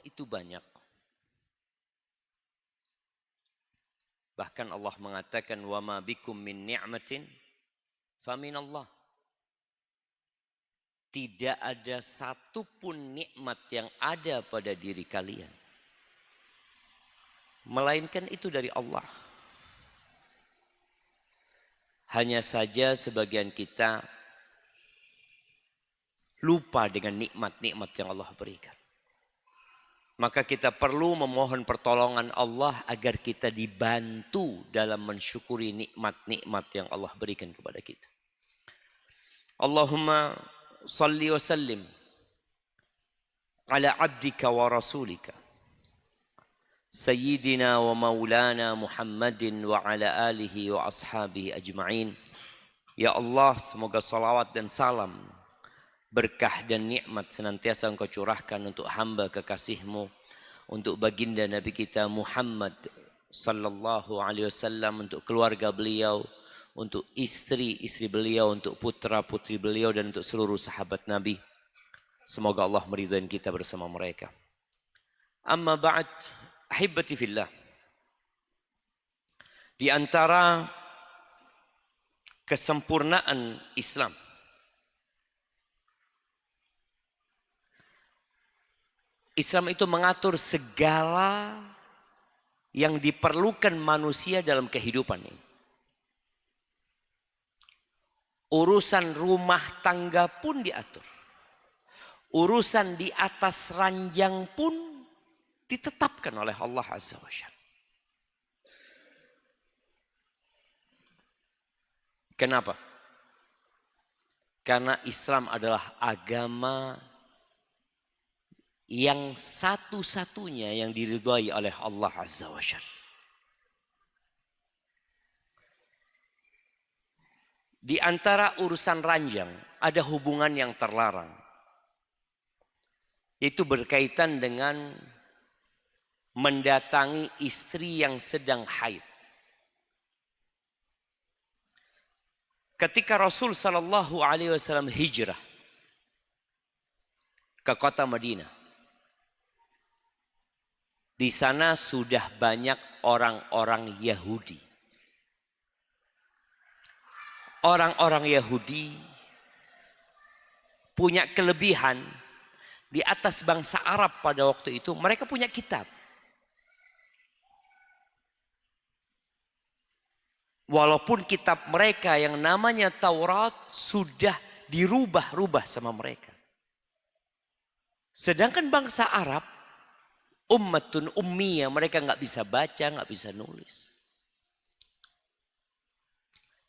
itu banyak. Bahkan Allah mengatakan wa ma bikum min ni'matin faminallah. Tidak ada satupun nikmat yang ada pada diri kalian, melainkan itu dari Allah. Hanya saja sebagian kita lupa dengan nikmat-nikmat yang Allah berikan. Maka kita perlu memohon pertolongan Allah agar kita dibantu dalam mensyukuri nikmat-nikmat yang Allah berikan kepada kita. Allahumma salli wa sallim ala abdika wa rasulika Sayyidina wa maulana Muhammadin wa ala alihi wa ashabihi ajma'in. Ya Allah, semoga salawat dan salam, berkah dan nikmat senantiasa Engkau curahkan untuk hamba kekasih-Mu, untuk baginda Nabi kita Muhammad sallallahu alaihi wasallam, untuk keluarga beliau, untuk istri-istri beliau, untuk putra-putri beliau, dan untuk seluruh sahabat Nabi. Semoga Allah meridhai kita bersama mereka. Amma ba'd, ahibati fillah. Di antara kesempurnaan Islam, Islam itu mengatur segala yang diperlukan manusia dalam kehidupan ini. Urusan rumah tangga pun diatur. Urusan di atas ranjang pun ditetapkan oleh Allah Azza wa Jalla. Kenapa? Karena Islam adalah agama yang satu-satunya yang diridhai oleh Allah Azza wa Jalla. Di antara urusan ranjang ada hubungan yang terlarang. Itu berkaitan dengan mendatangi istri yang sedang haid. Ketika Rasul sallallahu alaihi wasallam hijrah ke kota Madinah, di sana sudah banyak orang-orang Yahudi. Orang-orang Yahudi punya kelebihan di atas bangsa Arab pada waktu itu. Mereka punya kitab. Walaupun kitab mereka yang namanya Taurat sudah dirubah-rubah sama mereka. Sedangkan bangsa Arab, ummatun ummiyah, mereka nggak bisa baca, nggak bisa nulis.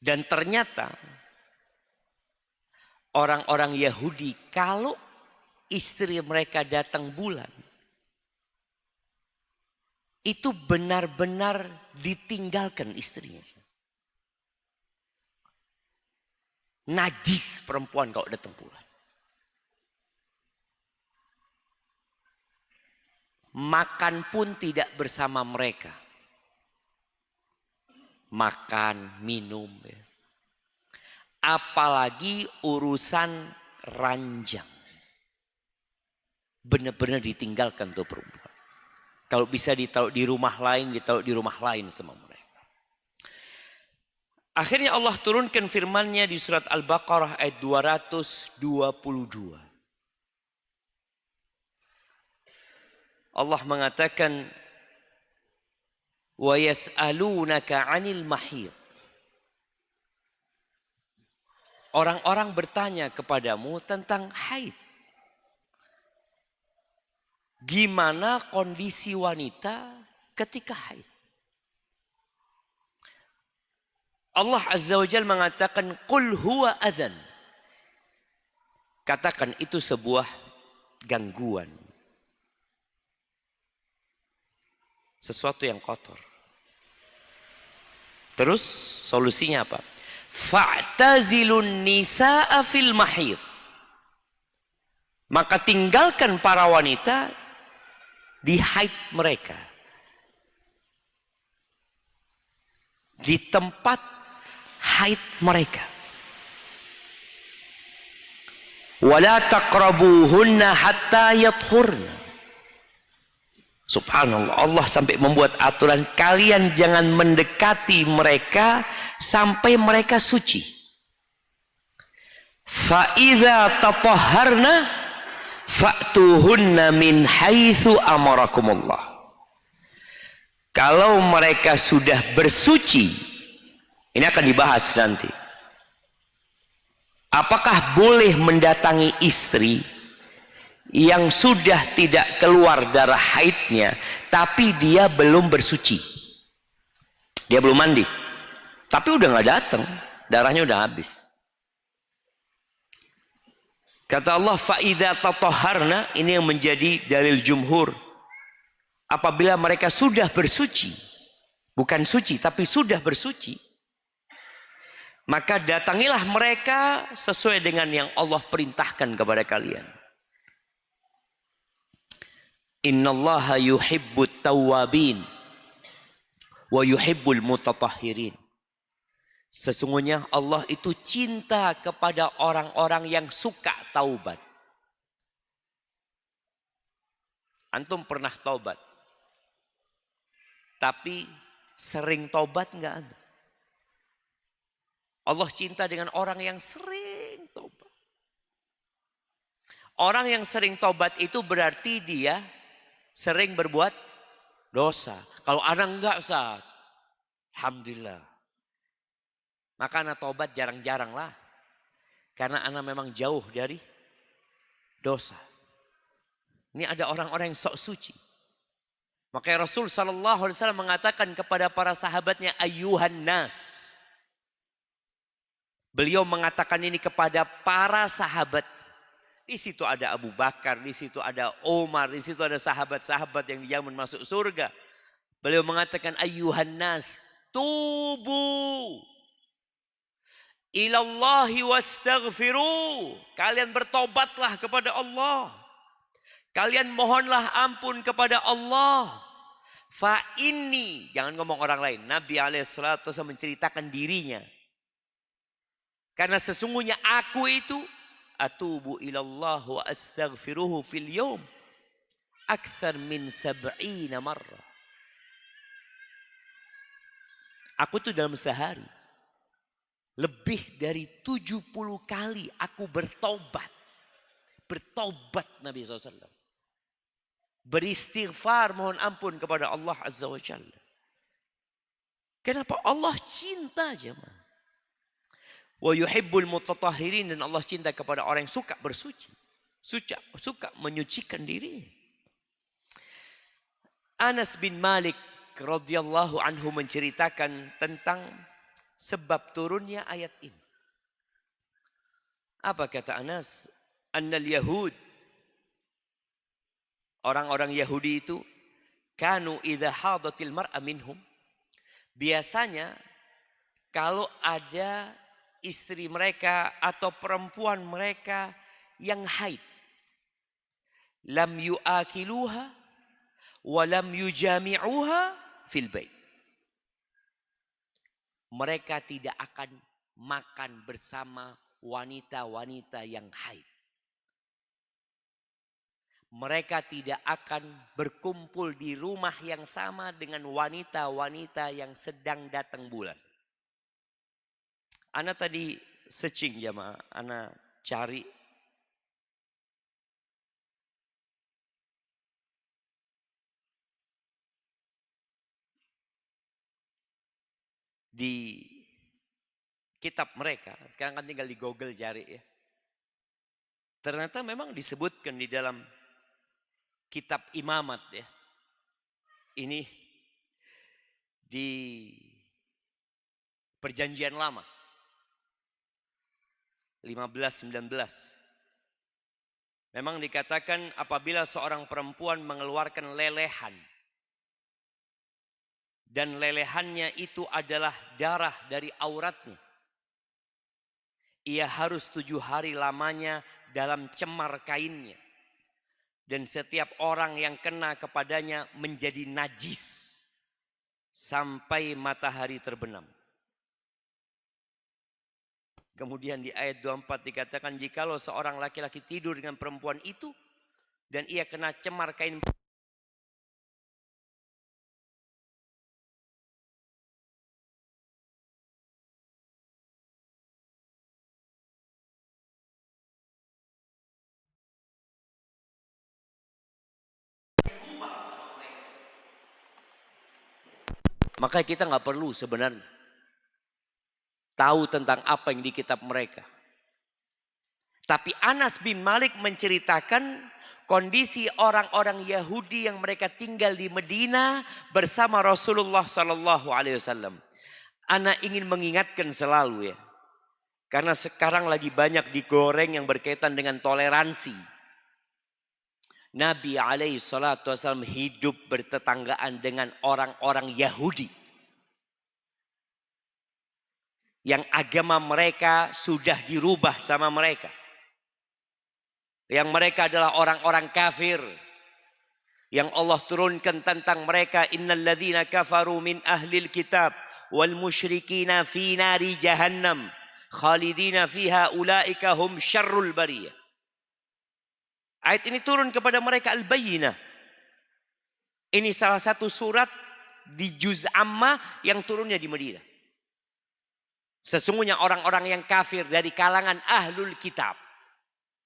Dan ternyata orang-orang Yahudi kalau istri mereka datang bulan, itu benar-benar ditinggalkan istrinya. Najis perempuan kalau datang bulan. Makan pun tidak bersama mereka. Makan, minum. Ya. Apalagi urusan ranjang. Benar-benar ditinggalkan tuh perempuan. Kalau bisa ditaruh di rumah lain, ditaruh di rumah lain sama mereka. Akhirnya Allah turunkan firman-Nya di surat Al-Baqarah ayat 222. Allah mengatakan, wa yas'alunaka 'anil mahid. Orang-orang bertanya kepadamu tentang haid. Gimana kondisi wanita ketika haid? Allah Azza wa Jalla mengatakan, qul huwa adzan. Katakan itu sebuah gangguan. Sesuatu yang kotor. Terus solusinya apa? Fa'tazilun nisa'a fil mahid. Maka tinggalkan para wanita di haid mereka. Di tempat haid mereka. Wala taqrabuhunna hatta yathurna. Subhanallah, Allah sampai membuat aturan, kalian jangan mendekati mereka sampai mereka suci. Fa idza tatahharna fa'tuhunna min haitsu amarakumullah. Kalau mereka sudah bersuci, ini akan dibahas nanti. Apakah boleh mendatangi istri yang sudah tidak keluar darah haidnya, tapi dia belum bersuci, dia belum mandi, tapi udah nggak datang, darahnya udah habis. Kata Allah, faida tatahharna, ini yang menjadi dalil jumhur. Apabila mereka sudah bersuci, bukan suci tapi sudah bersuci, maka datangilah mereka sesuai dengan yang Allah perintahkan kepada kalian. Innallaha yuhibbut tawwabin wa yuhibbul mutatahhirin. Sesungguhnya Allah itu cinta kepada orang-orang yang suka taubat. Antum pernah taubat, tapi sering taubat enggak? Allah cinta dengan orang yang sering taubat. Orang yang sering taubat itu berarti dia sering berbuat dosa. Kalau anak enggak, Ustaz, alhamdulillah. Maka anak taubat jarang-jarang lah. Karena anak memang jauh dari dosa. Ini ada orang-orang yang sok suci. Maka Rasul SAW mengatakan kepada para sahabatnya, ayuhan nas. Beliau mengatakan ini kepada para sahabat. Di situ ada Abu Bakar, di situ ada Umar, di situ ada sahabat-sahabat yang dijamin masuk surga. Beliau mengatakan, ayyuhan nas, tubu ilallahi wastaghfiru. Kalian bertobatlah kepada Allah. Kalian mohonlah ampun kepada Allah. Fa inni, jangan ngomong orang lain. Nabi alaihissalatu wasallam menceritakan dirinya. Karena sesungguhnya aku itu atubu ilallah wa astaghfiruhu fil yawm akthar min 70 marrah. Aku tuh dalam sehari lebih dari 70 kali aku bertobat. Bertobat Nabi SAW. Beristighfar, mohon ampun kepada Allah Azza wa Jalla. Kenapa? Allah cinta jemaah. Wa yuhibbul mutatahhirin, dan Allah cinta kepada orang yang suka bersuci, suka menyucikan diri. Anas bin Malik radhiyallahu anhu menceritakan tentang sebab turunnya ayat ini. Apa kata Anas? Annal Yahud, orang-orang Yahudi itu, kanu idza hadatil mar'a minhum, biasanya kalau ada istri mereka atau perempuan mereka yang haid, lam yuakiluha wa lam yujami'uha fil bait. Mereka tidak akan makan bersama wanita-wanita yang haid. Mereka tidak akan berkumpul di rumah yang sama dengan wanita-wanita yang sedang datang bulan. Ana tadi searching jamaah, ana cari di kitab mereka. Sekarang kan tinggal di Google cari ya. Ternyata memang disebutkan di dalam kitab Imamat ya. Ini di Perjanjian Lama 15-19. Memang dikatakan apabila seorang perempuan mengeluarkan lelehan, dan lelehannya itu adalah darah dari auratnya, ia harus 7 hari lamanya dalam cemar kainnya. Dan setiap orang yang kena kepadanya menjadi najis sampai matahari terbenam. Kemudian di ayat 24 dikatakan, jikalau seorang laki-laki tidur dengan perempuan itu dan ia kena cemar kain Maka kita nggak perlu sebenarnya tahu tentang apa yang di kitab mereka. Tapi Anas bin Malik menceritakan kondisi orang-orang Yahudi yang mereka tinggal di Medina bersama Rasulullah Sallallahu Alaihi Wasallam. Ana ingin mengingatkan selalu ya, karena sekarang lagi banyak digoreng yang berkaitan dengan toleransi. Nabi alaihi salatu wasallam hidup bertetanggaan dengan orang-orang Yahudi. Yang agama mereka sudah dirubah sama mereka. Yang mereka adalah orang-orang kafir. Yang Allah turunkan tentang mereka. Innal ladzina kafaru min ahlil kitab wal musyrikina fi nari jahannam. Khalidina fiha ulaika hum syarrul bariyah. Ayat ini turun kepada mereka Al-Bayyinah. Ini salah satu surat di Juz Ammah yang turunnya di Madinah. Sesungguhnya orang-orang yang kafir dari kalangan Ahlul Kitab.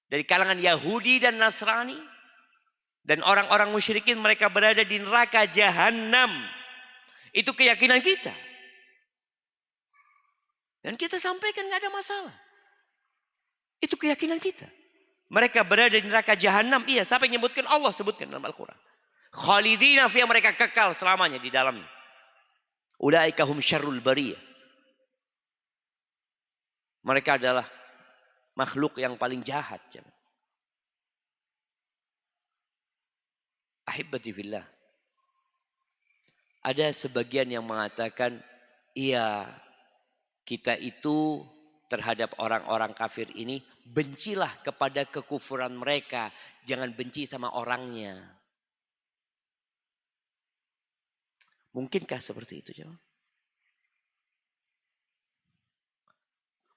Dari kalangan Yahudi dan Nasrani. Dan orang-orang musyrikin mereka berada di neraka Jahannam. Itu keyakinan kita. Dan kita sampaikan gak ada masalah. Itu keyakinan kita. Mereka berada di neraka Jahannam. Iya, siapa yang menyebutkan? Allah sebutkan dalam Al-Quran. Khalidina fiha, mereka kekal selamanya di dalamnya. Ulaika hum syarrul bariyah. Mereka adalah makhluk yang paling jahat. Ahibbati fillah. Ada sebagian yang mengatakan, iya, kita itu terhadap orang-orang kafir ini, bencilah kepada kekufuran mereka. Jangan benci sama orangnya. Mungkinkah seperti itu? Jawab?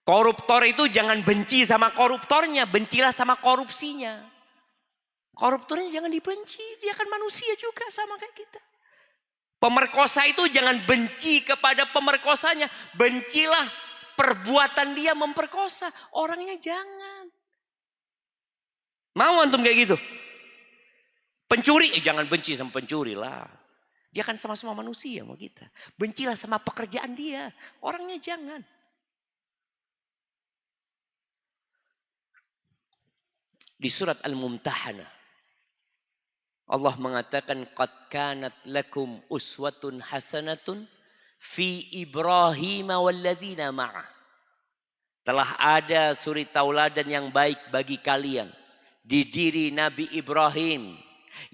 Koruptor itu jangan benci sama koruptornya. Bencilah sama korupsinya. Koruptornya jangan dibenci. Dia kan manusia juga sama kayak kita. Pemerkosa itu jangan benci kepada pemerkosanya. Bencilah perbuatan dia memperkosa. Orangnya jangan. Mau antum kayak gitu? Pencuri, jangan benci sama pencuri lah. Dia kan sama-sama manusia sama kita. Bencilah sama pekerjaan dia. Orangnya jangan. Di surat Al-Mumtahanah. Allah mengatakan, qad kanat lakum uswatun hasanatun fi Ibrahim walladzina ma'ah. Telah ada suri tauladan yang baik bagi kalian di diri Nabi Ibrahim.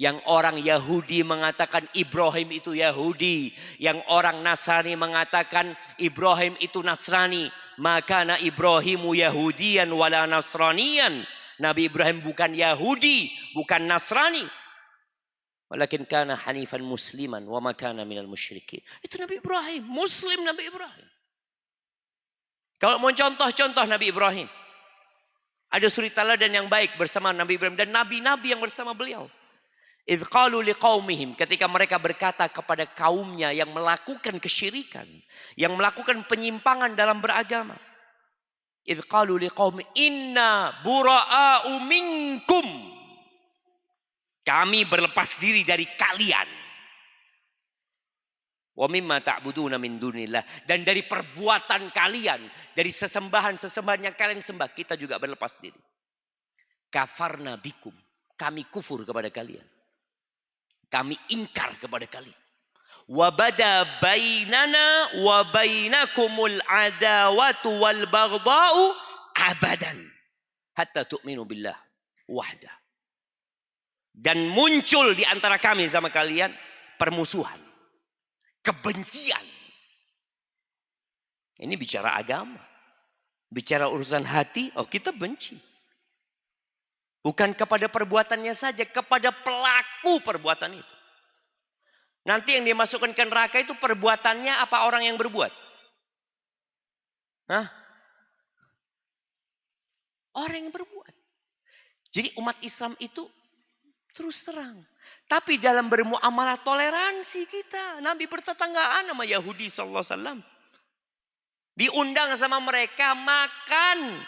Yang orang Yahudi mengatakan Ibrahim itu Yahudi, yang orang Nasrani mengatakan Ibrahim itu Nasrani. Maka Ibrahimu Yahudiyan wala Nasraniyan. Nabi Ibrahim bukan Yahudi, bukan Nasrani. Walakin kana hanifan musliman wa ma kana minal musyrikin. Itu Nabi Ibrahim, Muslim Nabi Ibrahim. Kalau mau contoh-contoh Nabi Ibrahim, ada suri teladan yang baik bersama Nabi Ibrahim dan nabi-nabi yang bersama beliau. Idz qalu liqaumihim, ketika mereka berkata kepada kaumnya yang melakukan kesyirikan, yang melakukan penyimpangan dalam beragama. Idz qalu liqaumi inna bura'a'u minkum. Kami berlepas diri dari kalian. Wa mimma ta'buduna min dunillah, dan dari perbuatan kalian, dari sesembahan-sesembahan yang kalian sembah, kita juga berlepas diri. Kafarna bikum, kami kufur kepada kalian. Kami ingkar kepada kalian. Wa bada bainana wa bainakumul adawatu wal baghdha'u abadan hatta tu'minu billah wahda. Dan muncul di antara kami sama kalian permusuhan, kebencian. Ini bicara agama. Bicara urusan hati, oh kita benci. Bukan kepada perbuatannya saja, kepada pelaku perbuatan itu. Nanti yang dimasukkan ke neraka itu perbuatannya apa orang yang berbuat? Hah? Orang yang berbuat. Jadi umat Islam itu terus terang. Tapi dalam bermuamalah toleransi kita. Nabi bertetanggaan sama Yahudi SAW. Diundang sama mereka makan.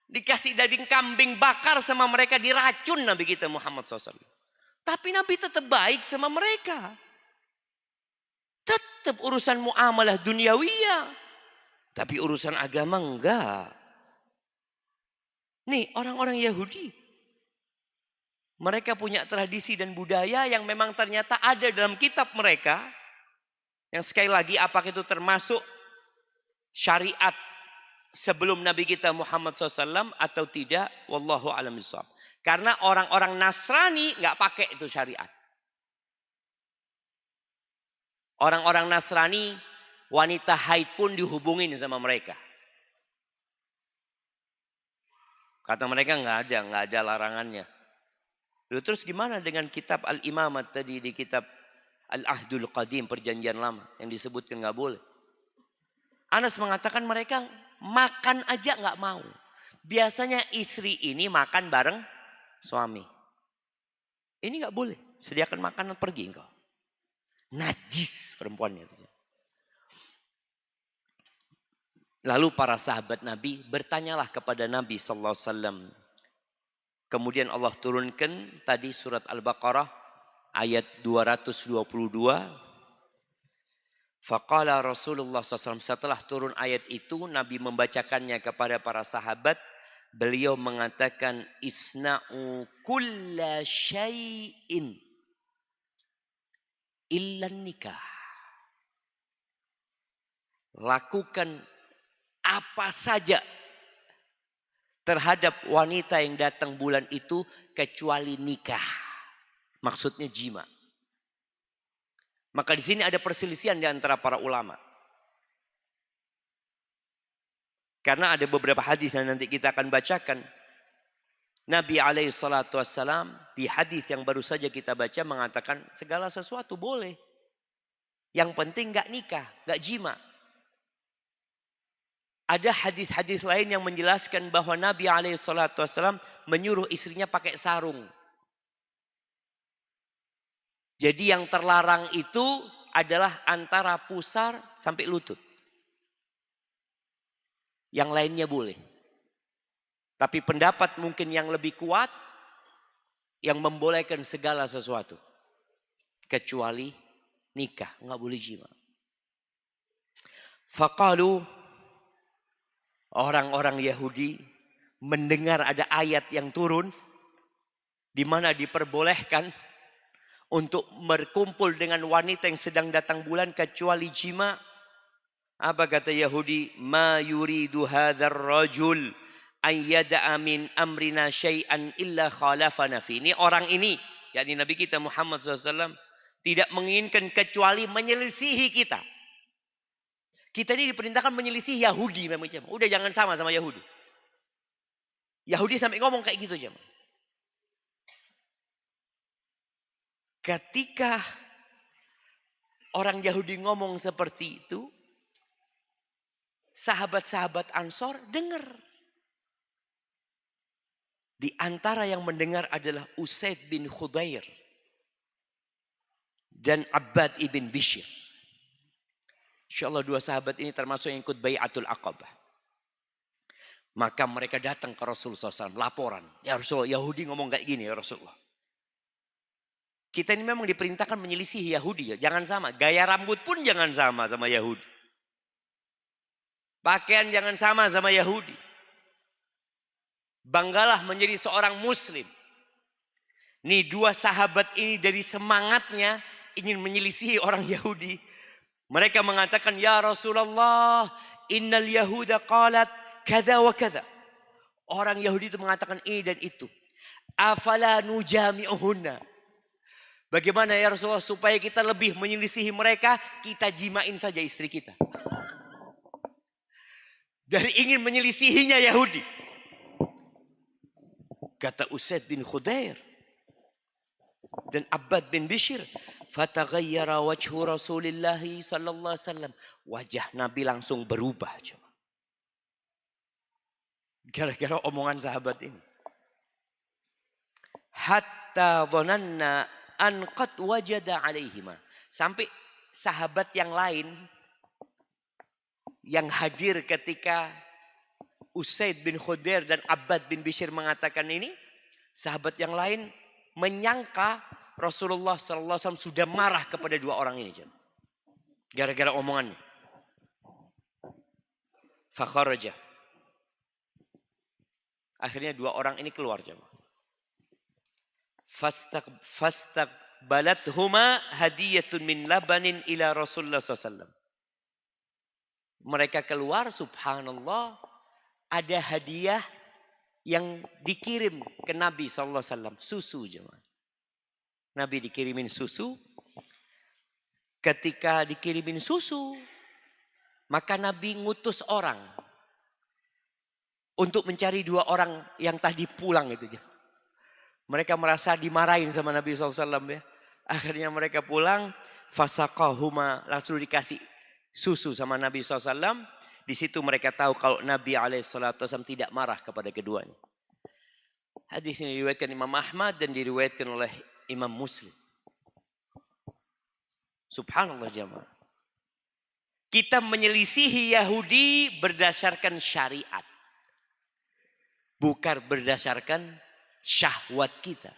Dikasih daging kambing bakar sama mereka, diracun Nabi kita Muhammad SAW. Tapi Nabi tetap baik sama mereka. Tetap. Tetap urusan muamalah duniawiyah. Tapi urusan agama enggak. Nih orang-orang Yahudi. Mereka punya tradisi dan budaya yang memang ternyata ada dalam kitab mereka. Yang sekali lagi apakah itu termasuk syariat sebelum Nabi kita Muhammad SAW atau tidak. Wallahu a'lam bishawab. Karena orang-orang Nasrani nggak pakai itu syariat. Orang-orang Nasrani wanita haid pun dihubungin sama mereka. Kata mereka nggak ada larangannya. Lalu terus gimana dengan kitab Al-Imamat tadi di kitab Al-Ahdul Qadim perjanjian lama yang disebutkan nggak boleh. Anas mengatakan mereka makan aja nggak mau. Biasanya istri ini makan bareng suami. Ini nggak boleh. Sediakan makanan pergi engkau. Najis perempuannya. Lalu para sahabat Nabi bertanyalah kepada Nabi sallallahu alaihi wasallam. Kemudian Allah turunkan tadi surat Al-Baqarah ayat 222. Faqala Rasulullah SAW, setelah turun ayat itu Nabi membacakannya kepada para sahabat. Beliau mengatakan isna'u kulla syai'in illa nikah. Lakukan apa saja terhadap wanita yang datang bulan itu kecuali nikah. Maksudnya jima. Maka di sini ada perselisihan di antara para ulama. Karena ada beberapa hadis yang nanti kita akan bacakan. Nabi SAW di hadis yang baru saja kita baca mengatakan segala sesuatu boleh. Yang penting gak nikah, gak jima. Ada hadis-hadis lain yang menjelaskan bahwa Nabi SAW menyuruh istrinya pakai sarung. Jadi yang terlarang itu adalah antara pusar sampai lutut. Yang lainnya boleh. Tapi pendapat mungkin yang lebih kuat yang membolehkan segala sesuatu. Kecuali nikah, nggak boleh jima. Faqalu, orang-orang Yahudi mendengar ada ayat yang turun di mana diperbolehkan untuk berkumpul dengan wanita yang sedang datang bulan kecuali jima. Apa kata Yahudi? Ma yuridu hadzal rajul ayyada'a min amrina syai'an illa khalafana fi. Ini orang ini, yakni Nabi kita Muhammad SAW, tidak menginginkan kecuali menyelisihi kita. Kita ini diperintahkan menyelisihi Yahudi memang. Udah jangan sama Yahudi. Yahudi sampai ngomong kayak gitu jemaah. Ketika orang Yahudi ngomong seperti itu, sahabat-sahabat Ansor dengar. Di antara yang mendengar adalah Usaid bin Khudair dan Abbad ibn Bishr. InsyaAllah dua sahabat ini termasuk yang ikut Bai'atul Aqabah. Maka mereka datang ke Rasulullah SAW laporan. Ya Rasulullah, Yahudi ngomong kayak gini ya Rasulullah. Kita ini memang diperintahkan menyelisihi Yahudi ya. Jangan sama. Gaya rambut pun jangan sama Yahudi. Pakaian jangan sama Yahudi. Banggalah menjadi seorang muslim. Nih dua sahabat ini dari semangatnya ingin menyelisihi orang Yahudi. Mereka mengatakan, ya Rasulullah, innal Yahuda qalat kada wa kada. Orang Yahudi itu mengatakan ini dan itu. Afala nujami'uhunna. Bagaimana ya Rasulullah supaya kita lebih menyelisihi mereka, kita jimain saja istri kita. Dari ingin menyelisihinya Yahudi. Kata Usaid bin Khudair dan Abbad bin Bishr, fataghayyara wajhu Rasulillah sallallahu alaihi wasallam. Wajah Nabi langsung berubah. Gara-gara omongan sahabat ini. Hatta dhananna an qad wajada alaihima. Sampai sahabat yang lain yang hadir ketika Usaid bin Khudair dan Abbad bin Bishr mengatakan ini, sahabat yang lain menyangka Rasulullah SAW sudah marah kepada dua orang ini. Gara-gara omongannya. Fakharaja. Akhirnya 2 orang ini keluar jemaah. Fastaqbalathuma hadiyatun min labanin ila Rasulullah SAW. Mereka keluar, subhanallah, ada hadiah yang dikirim ke Nabi SAW. Susu jemaah. Nabi dikirimin susu. Ketika dikirimin susu, maka Nabi ngutus orang untuk mencari 2 orang yang tadi pulang itu. Mereka merasa dimarahin sama Nabi SAW ya. Akhirnya mereka pulang, fasaqahuma, langsung dikasih susu sama Nabi SAW. Di situ mereka tahu kalau Nabi SAW tidak marah kepada keduanya. Hadis ini diriwayatkan Imam Ahmad dan diriwayatkan oleh Imam Muslim. Subhanallah jemaah. Kita menyelisihi Yahudi berdasarkan syariat. Bukan berdasarkan syahwat kita.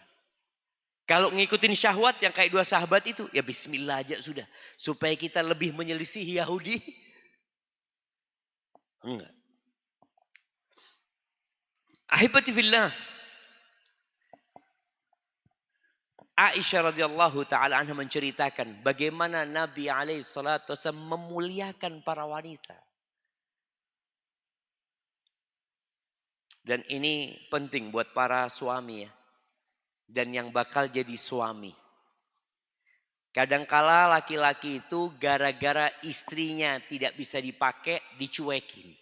Kalau ngikutin syahwat yang kayak 2 sahabat itu, ya bismillah aja sudah. Supaya kita lebih menyelisihi Yahudi. Enggak. Ahibati fillah. Aisyah radhiyallahu taala anha menceritakan bagaimana Nabi alaihi salatu wasallam memuliakan para wanita. Dan ini penting buat para suami ya. Dan yang bakal jadi suami. Kadangkala laki-laki itu gara-gara istrinya tidak bisa dipakai, dicuekin.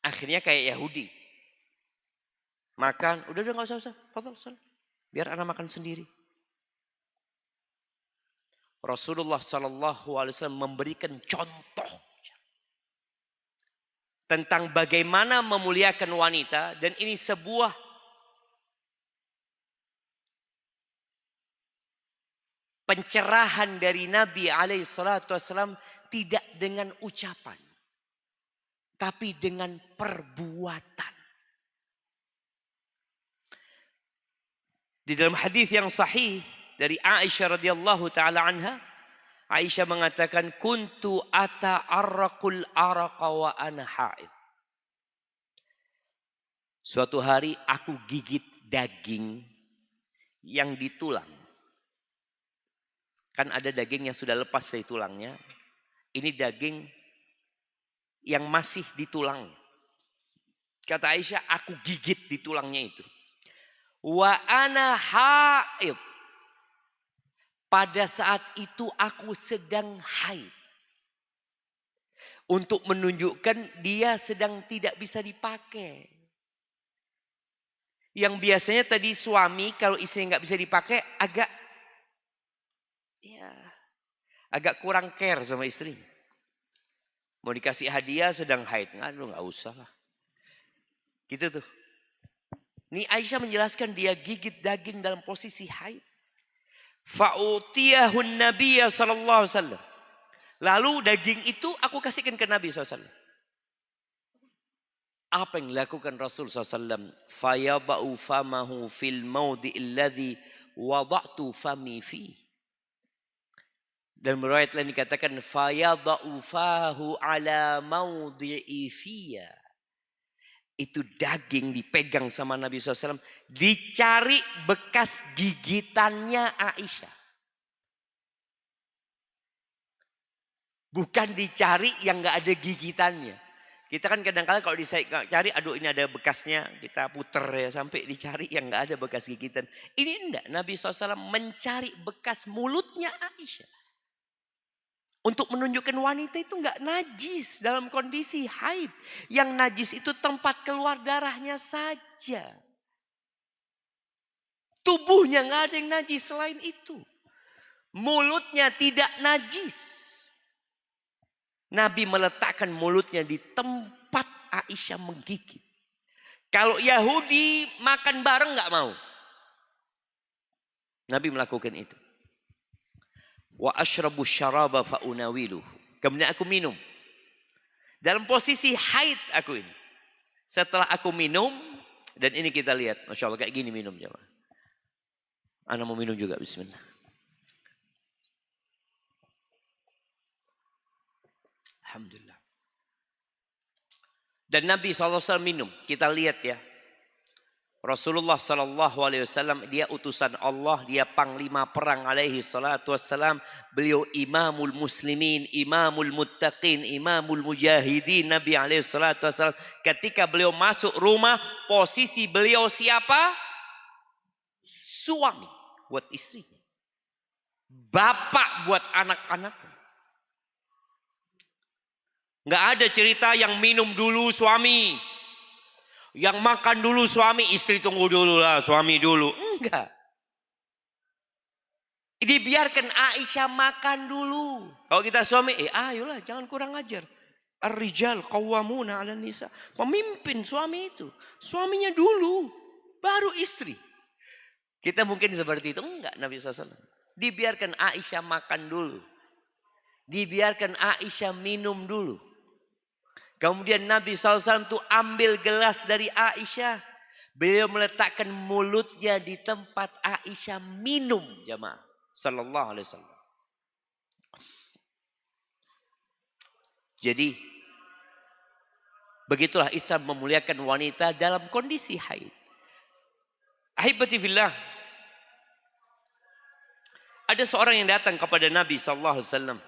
Akhirnya kayak Yahudi. Makan, udah gak usah. Fadhal, biar anak makan sendiri. Rasulullah SAW memberikan contoh tentang bagaimana memuliakan wanita. Dan ini sebuah pencerahan dari Nabi SAW tidak dengan ucapan. Tapi dengan perbuatan. Di dalam hadis yang sahih dari Aisyah radhiyallahu taala anha, Aisyah mengatakan kuntu ata'arraqul araqa wa ana haid. Suatu hari aku gigit daging yang di tulang. Kan ada daging yang sudah lepas dari tulangnya. Ini daging yang masih di tulang. Kata Aisyah, aku gigit di tulangnya itu. Wa ana haid. Pada saat itu aku sedang haid. Untuk menunjukkan dia sedang tidak bisa dipakai. Yang biasanya tadi suami kalau istrinya nggak bisa dipakai agak kurang care sama istri. Mau dikasih hadiah sedang haid. Nggak usah lah. Gitu tuh. Ini Aisyah menjelaskan dia gigit daging dalam posisi haid. Fa'utiyahun Nabiya sallallahu alaihi wasallam. Lalu daging itu aku kasihkan ke Nabi SAW. Apa yang dilakukan Rasul SAW? Fayada'u famahu fil mawdi'il ladzi wada'tu fami fi. Dan riwayat lain dikatakan fayada'u fahu ala mawdi'i fiyya. Itu daging dipegang sama Nabi SAW. Dicari bekas gigitannya Aisyah. Bukan dicari yang gak ada gigitannya. Kita kan kadang-kadang kalau dicari, aduh ini ada bekasnya. Kita puter ya sampai dicari yang gak ada bekas gigitan. Ini enggak. Nabi SAW mencari bekas mulutnya Aisyah. Untuk menunjukkan wanita itu enggak najis dalam kondisi haid. Yang najis itu tempat keluar darahnya saja. Tubuhnya enggak ada yang najis selain itu. Mulutnya tidak najis. Nabi meletakkan mulutnya di tempat Aisyah menggigit. Kalau Yahudi makan bareng enggak mau. Nabi melakukan itu. Wa ashrabu syaraba fa unawiluhu. Kemudian aku minum. Dalam posisi haid aku ini. Setelah aku minum. Dan ini kita lihat. Masya Allah kayak gini minum jemaah. Ana mau minum juga bismillah. Alhamdulillah. Dan Nabi SAW minum. Kita lihat ya. Rasulullah SAW dia utusan Allah, dia panglima perang alaihi salatu wassalam. Beliau imamul muslimin, imamul muttaqin, imamul mujahidin. Nabi alaihi salatu wassalam ketika beliau masuk rumah, posisi beliau siapa? Suami buat istrinya. Bapak buat anak-anaknya. Nggak ada cerita yang minum dulu suami, yang makan dulu suami, istri tunggu dulu lah, suami dulu. Enggak. Dibiarkan Aisyah makan dulu. Kalau kita suami, ayolah jangan kurang ajar. Ar-rijal qawwamuna 'alan nisa. Pemimpin suami itu, suaminya dulu, baru istri. Kita mungkin seperti itu, enggak Nabi SAW. Dibiarkan Aisyah makan dulu. Dibiarkan Aisyah minum dulu. Kemudian Nabi SAW itu ambil gelas dari Aisyah. Beliau meletakkan mulutnya di tempat Aisyah minum, jamaah. Sallallahu alaihi wasallam. Jadi begitulah Islam memuliakan wanita dalam kondisi haid. Ahibati fillah. Ada seorang yang datang kepada Nabi sallallahu alaihi wasallam.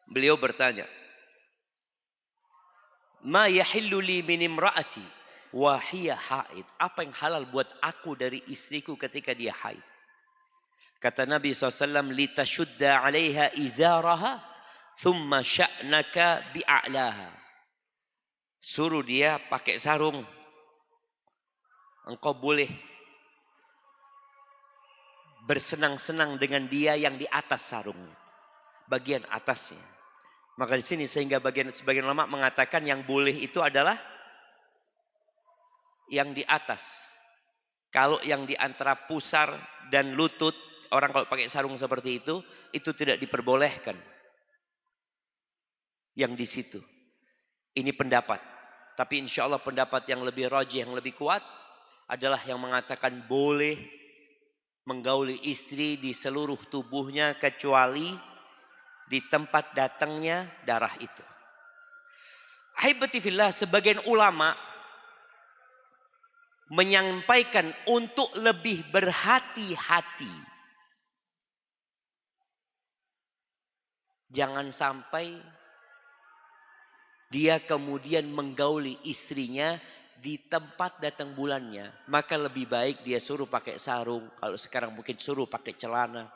Beliau bertanya, "Ma yahillu li min imraati wa hiya haid?" Apa yang halal buat aku dari istriku ketika dia haid? Kata Nabi SAW, "Litashudda 'alaiha izaraha, thumma sya'naka bi'a'laha." Suruh dia pakai sarung. Engkau boleh bersenang-senang dengan dia yang di atas sarungnya, bagian atasnya. Maka di sini sehingga sebagian ulama mengatakan yang boleh itu adalah yang di atas. Kalau yang di antara pusar dan lutut, orang kalau pakai sarung seperti itu tidak diperbolehkan. Yang di situ. Ini pendapat. Tapi insya Allah pendapat yang lebih rajih, yang lebih kuat adalah yang mengatakan boleh menggauli istri di seluruh tubuhnya kecuali di tempat datangnya darah itu. Ahibati fillah, sebagian ulama menyampaikan untuk lebih berhati-hati. Jangan sampai dia kemudian menggauli istrinya di tempat datang bulannya. Maka lebih baik dia suruh pakai sarung. Kalau sekarang mungkin suruh pakai celana.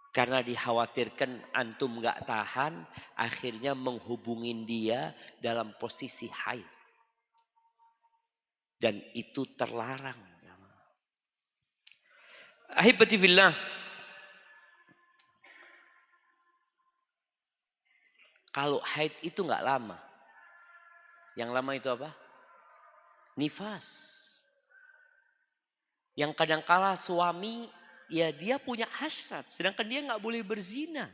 Karena dikhawatirkan antum gak tahan, akhirnya menghubungin dia dalam posisi haid. Dan itu terlarang. Ahibati fillah. Kalau haid itu gak lama. Yang lama itu apa? Nifas. Yang kadangkala suami, ya dia punya hasrat, sedangkan dia nggak boleh berzina.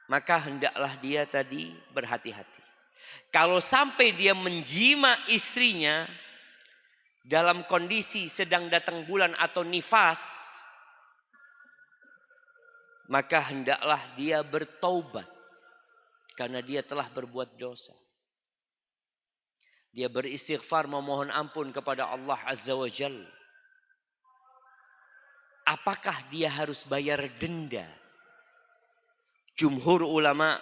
Maka hendaklah dia tadi berhati-hati. Kalau sampai dia menjima istrinya dalam kondisi sedang datang bulan atau nifas, maka hendaklah dia bertaubat karena dia telah berbuat dosa. Dia beristighfar memohon ampun kepada Allah Azza wa Jalla. Apakah dia harus bayar denda? Jumhur ulama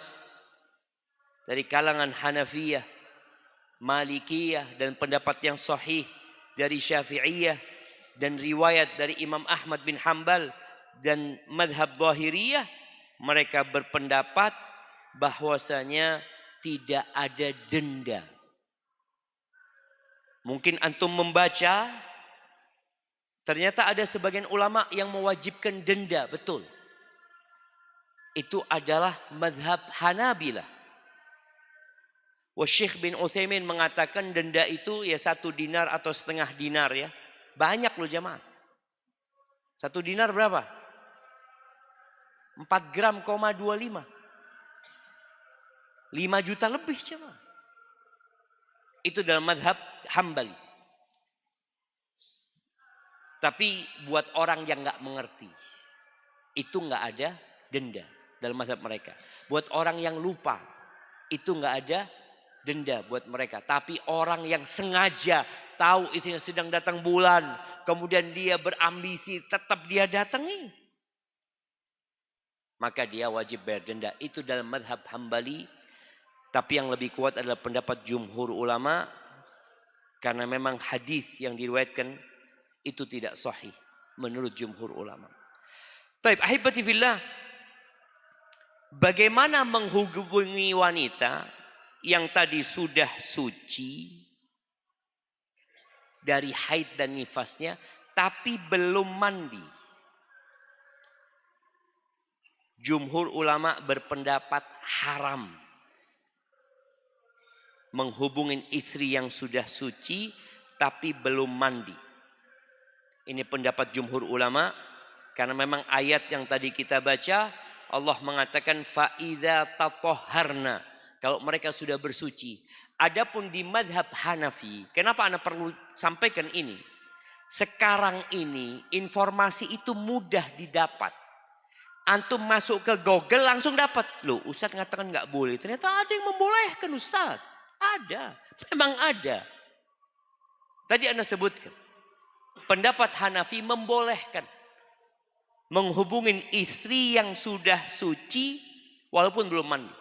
dari kalangan Hanafiyah, Malikiyah dan pendapat yang sahih dari Syafi'iyah dan riwayat dari Imam Ahmad bin Hanbal dan madhab Zahiriyah, mereka berpendapat bahwasanya tidak ada denda. Mungkin antum membaca, ternyata ada sebagian ulama yang mewajibkan denda, betul. Itu adalah madhab Hanabilah. Syekh bin Utsaimin mengatakan denda itu ya 1 dinar atau setengah dinar ya. Banyak loh jamaah. 1 dinar berapa? 4 gram, 25. 5 juta lebih jamaah. Itu dalam madhab Hambali. Tapi buat orang yang gak mengerti, itu gak ada denda. dalam mazhab mereka. Buat orang yang lupa itu nggak ada denda buat mereka. Tapi orang yang sengaja tahu istrinya sedang datang bulan, kemudian dia berambisi tetap dia datangi, maka dia wajib bayar denda. Itu dalam mazhab Hambali. Tapi yang lebih kuat adalah pendapat jumhur ulama, karena memang hadis yang diriwayatkan itu tidak sahih menurut jumhur ulama. Taib, ahibati fillah, bagaimana menghubungi wanita yang tadi sudah suci dari haid dan nifasnya tapi belum mandi? Jumhur ulama berpendapat haram menghubungin istri yang sudah suci tapi belum mandi. Ini pendapat jumhur ulama, karena memang ayat yang tadi kita baca, Allah mengatakan faida tatahharna, kalau mereka sudah bersuci. Adapun di madhab Hanafi, kenapa Anda perlu sampaikan ini? Sekarang ini informasi itu mudah didapat. Antum masuk ke Google langsung dapat. Loh, Ustadz mengatakan nggak boleh. Ternyata ada yang membolehkan, Ustadz. Ada, memang ada. Tadi Anda sebutkan, pendapat Hanafi membolehkan menghubungin istri yang sudah suci walaupun belum mandi.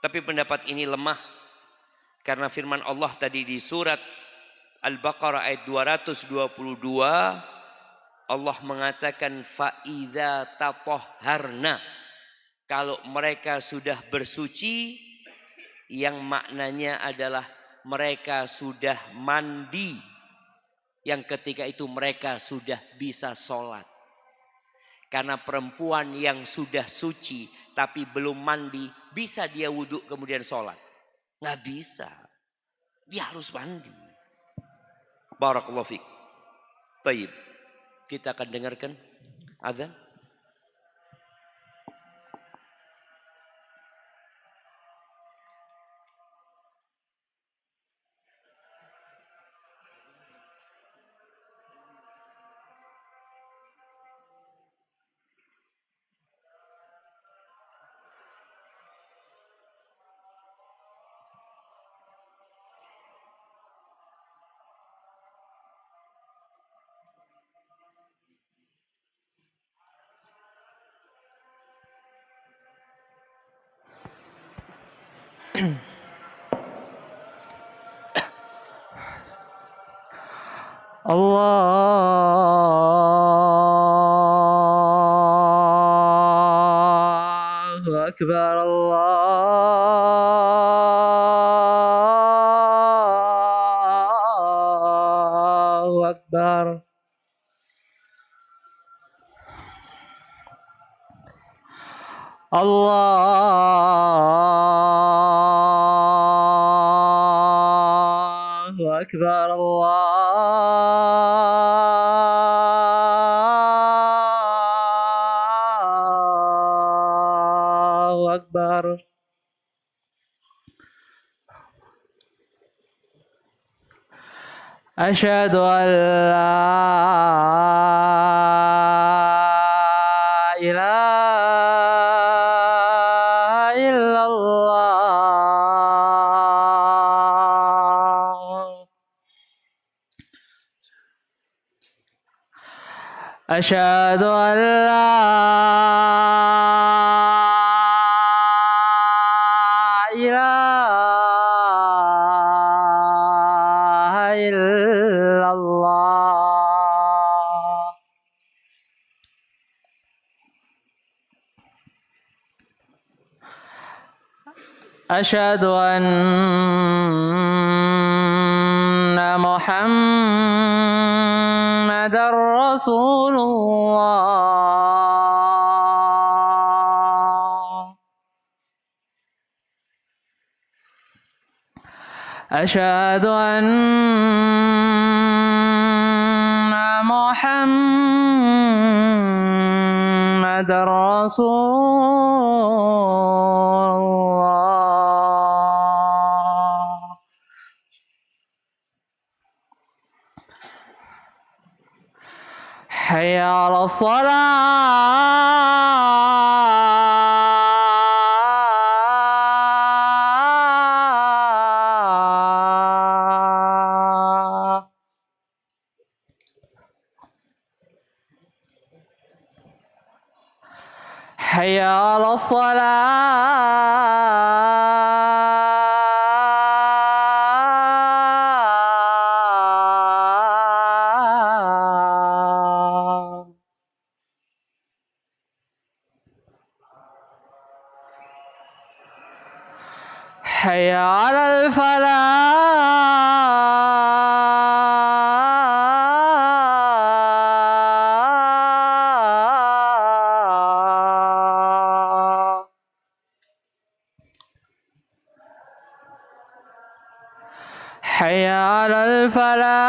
Tapi pendapat ini lemah, karena firman Allah tadi di surat Al-Baqarah ayat 222, Allah mengatakan fa'idza tatahharna, kalau mereka sudah bersuci, yang maknanya adalah mereka sudah mandi, yang ketika itu mereka sudah bisa sholat. Karena perempuan yang sudah suci tapi belum mandi, bisa dia wudhu kemudian sholat? Nggak bisa, dia harus mandi. Barakallahu fiik. Taib, kita akan dengarkan azan. Allahu Akbar, Allahu Akbar. Allahu Akbar, Allahu Akbar. Asyhadu an la ilaha illallah. Asyhadu an la ilaha illallah. Asyhadu anna Muhammadar Rasulullah. Asyhadu anna Muhammadar Rasulullah. حي على الصلاة حي على الصلاة حي على الفلاح حي على الفلاح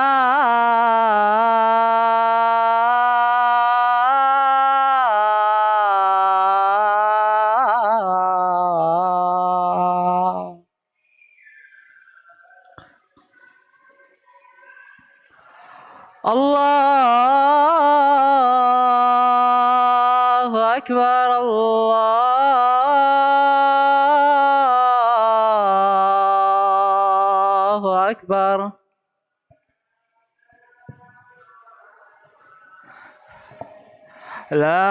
الله أكبر الله أكبر لا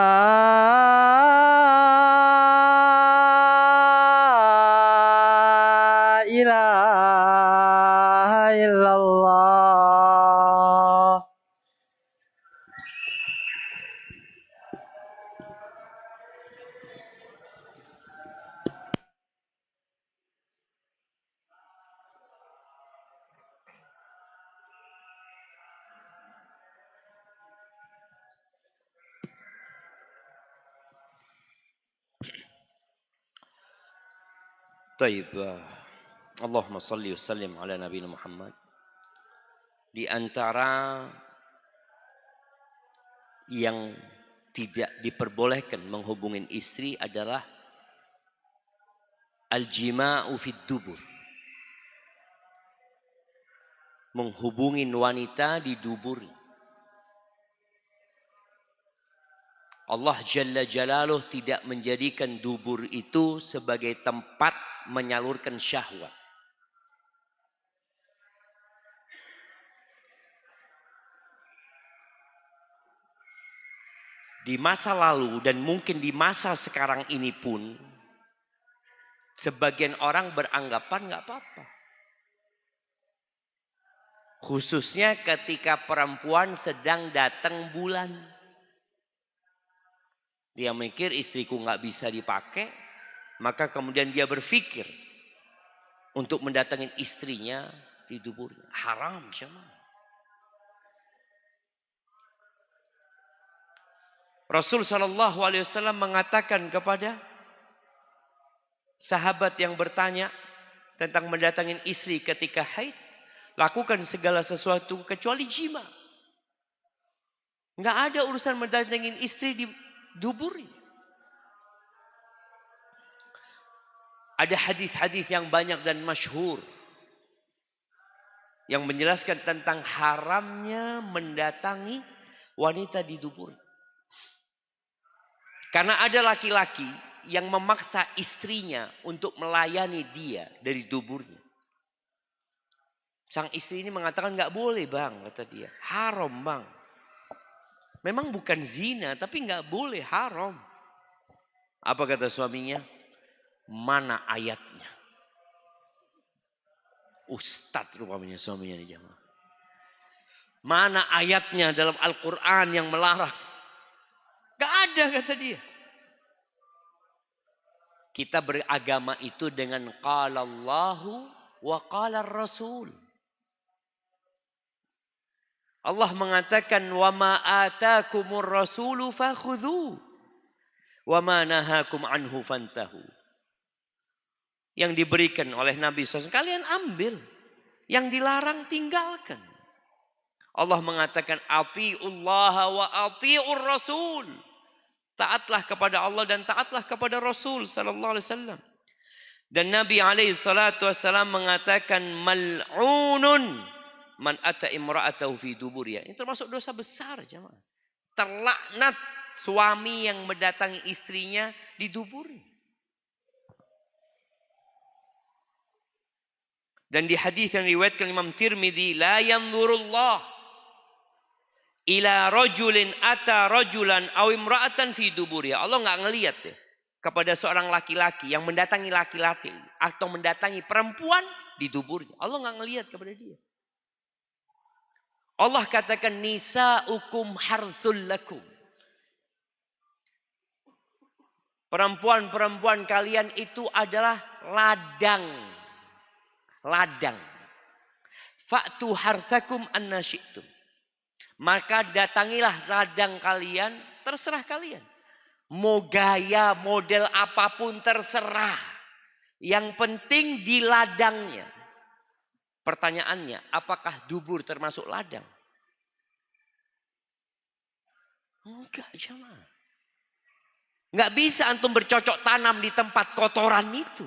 إله إلا الله Taib. Allahumma salli wa sallim ala Nabi Muhammad. Di antara yang tidak diperbolehkan menghubungin istri adalah al-jima'u fid dubur. Menghubungin wanita di dubur. Allah Jalla Jalaluh tidak menjadikan dubur itu sebagai tempat menyalurkan syahwat. Di masa lalu dan mungkin di masa sekarang ini pun sebagian orang beranggapan nggak apa-apa. Khususnya ketika perempuan sedang datang bulan. Dia mikir istriku nggak bisa dipakai, maka kemudian dia berpikir untuk mendatangin istrinya di duburnya. Haram jemaah. Rasul Shallallahu Alaihi Wasallam mengatakan kepada sahabat yang bertanya tentang mendatangin istri ketika haid, lakukan segala sesuatu kecuali jima. Nggak ada urusan mendatangin istri di duburnya. Ada hadis-hadis yang banyak dan masyhur yang menjelaskan tentang haramnya mendatangi wanita di dubur. Karena ada laki-laki yang memaksa istrinya untuk melayani dia dari duburnya. Sang istri ini mengatakan nggak boleh bang, kata dia. Haram bang. Memang bukan zina tapi nggak boleh, haram. Apa kata suaminya? Mana ayatnya? Ustadz rupanya suaminya di jamaah. Mana ayatnya dalam Al-Quran yang melarang? Gak ada kata dia. Kita beragama itu dengan qala Allahu wa qala Rasul. Allah mengatakan wa ma atakumur rasulu fakhudhu wa ma nahakum anhu fantahu. Yang diberikan oleh Nabi SAW kalian ambil, yang dilarang tinggalkan. Allah mengatakan atiullaha wa atiur rasul. Taatlah kepada Allah dan taatlah kepada Rasul sallallahu alaihi wasallam. Dan Nabi alaihi salatu wasallam mengatakan mal'unun man ata imra'atahu fi duburiha. Ini termasuk dosa besar jemaah. Terlaknat suami yang mendatangi istrinya di dubur. Dan di hadis yang riwayatkan Imam Tirmidzi, la yanzurullah ila rajulin ata rajulan aw imra'atan fi duburiha. Allah enggak ngelihat ya kepada seorang laki-laki yang mendatangi laki-laki atau mendatangi perempuan di duburnya. Allah enggak ngelihat kepada dia. Allah katakan nisaukum harthul lakum. Perempuan-perempuan kalian itu adalah ladang. Ladang. Fa'tu harthakum anna syi'tum. Maka datangilah ladang kalian, terserah kalian. Mau gaya, model apapun terserah. Yang penting di ladangnya. Pertanyaannya, apakah dubur termasuk ladang? Enggak, jemaah. Enggak bisa antum bercocok tanam di tempat kotoran itu.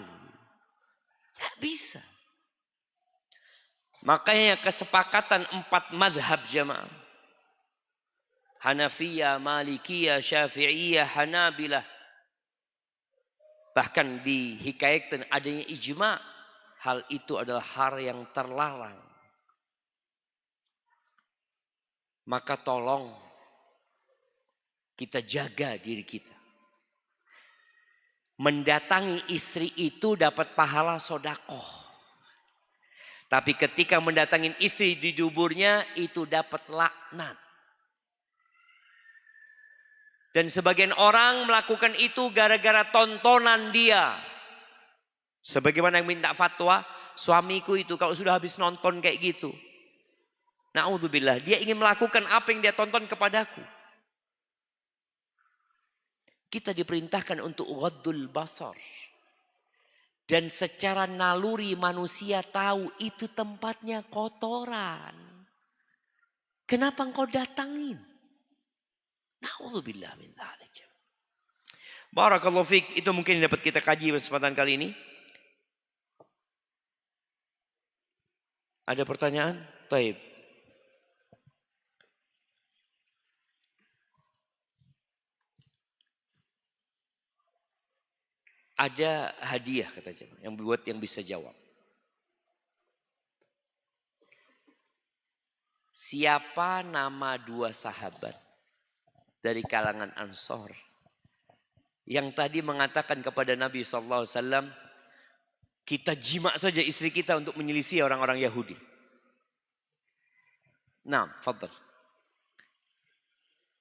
Enggak bisa. Makanya kesepakatan 4 mazhab jemaah. Hanafiyah, Malikiyah, Syafi'iyah, Hanabilah. Bahkan dihikayatkan adanya ijma'. Hal itu adalah hal yang terlarang. Maka tolong kita jaga diri kita. Mendatangi istri itu dapat pahala sodakoh. Tapi ketika mendatangi istri di duburnya itu dapat laknat. Dan sebagian orang melakukan itu gara-gara tontonan dia. Sebagaimana yang minta fatwa, suamiku itu kalau sudah habis nonton kayak gitu. Na'udzubillah, dia ingin melakukan apa yang dia tonton kepadaku. Kita diperintahkan untuk ghaddul basar. Dan secara naluri manusia tahu itu tempatnya kotoran. Kenapa engkau datangin? Na'udzubillah min dzalik. Barakallahu fiik, itu mungkin dapat kita kaji kesempatan kali ini. Ada pertanyaan? Baik. Ada hadiah kata jemaah yang buat yang bisa jawab. Siapa nama 2 sahabat dari kalangan Ansor yang tadi mengatakan kepada Nabi SAW, kita jima saja istri kita untuk menyelisih orang-orang Yahudi. Nah, fadal.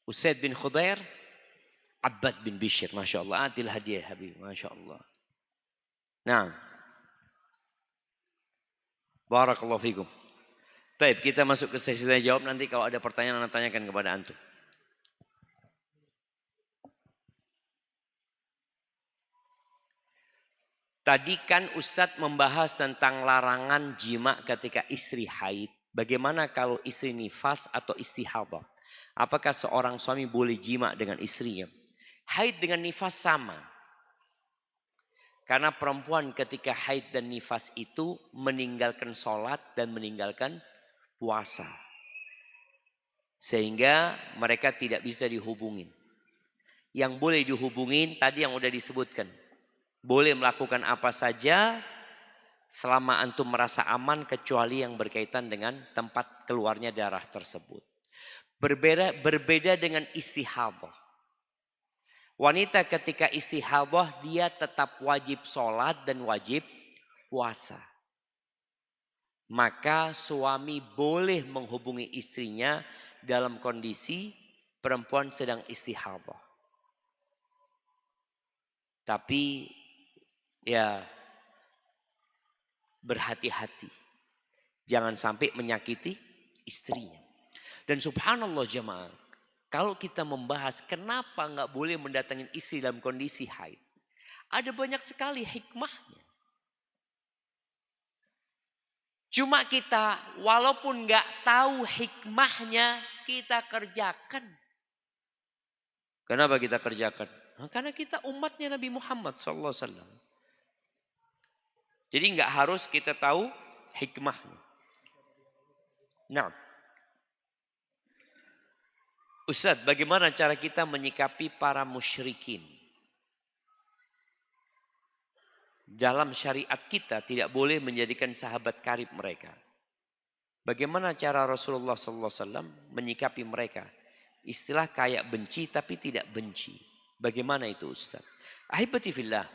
Usaid bin Khudair, Abbad bin Bishr, Masya Allah. Adil hadiah Habib, Masya Allah. Nah, barakallahu fikum. Baik, kita masuk ke sesi tanya jawab. Nanti kalau ada pertanyaan, anda tanyakan kepada antum. Tadi kan Ustadz membahas tentang larangan jima ketika istri haid. Bagaimana kalau istri nifas atau istihadah? Apakah seorang suami boleh jima dengan istrinya? Haid dengan nifas sama. Karena perempuan ketika haid dan nifas itu meninggalkan sholat dan meninggalkan puasa. Sehingga mereka tidak bisa dihubungin. Yang boleh dihubungin tadi yang udah disebutkan. Boleh melakukan apa saja selama antum merasa aman kecuali yang berkaitan dengan tempat keluarnya darah tersebut. Berbeda dengan istihadah. Wanita ketika istihadah dia tetap wajib sholat dan wajib puasa. Maka suami boleh menghubungi istrinya dalam kondisi perempuan sedang istihadah. Tapi ya berhati-hati. Jangan sampai menyakiti istrinya. Dan subhanallah jemaah, kalau kita membahas kenapa nggak boleh mendatangi istri dalam kondisi haid. Ada banyak sekali hikmahnya. Cuma kita walaupun nggak tahu hikmahnya kita kerjakan. Kenapa kita kerjakan? Nah, karena kita umatnya Nabi Muhammad SAW. Jadi nggak harus kita tahu hikmahnya. Nah, Ustadz, bagaimana cara kita menyikapi para musyrikin? Dalam syariat kita tidak boleh menjadikan sahabat karib mereka. Bagaimana cara Rasulullah SAW menyikapi mereka? Istilah kayak benci tapi tidak benci. Bagaimana itu Ustaz? Ahibati fillah.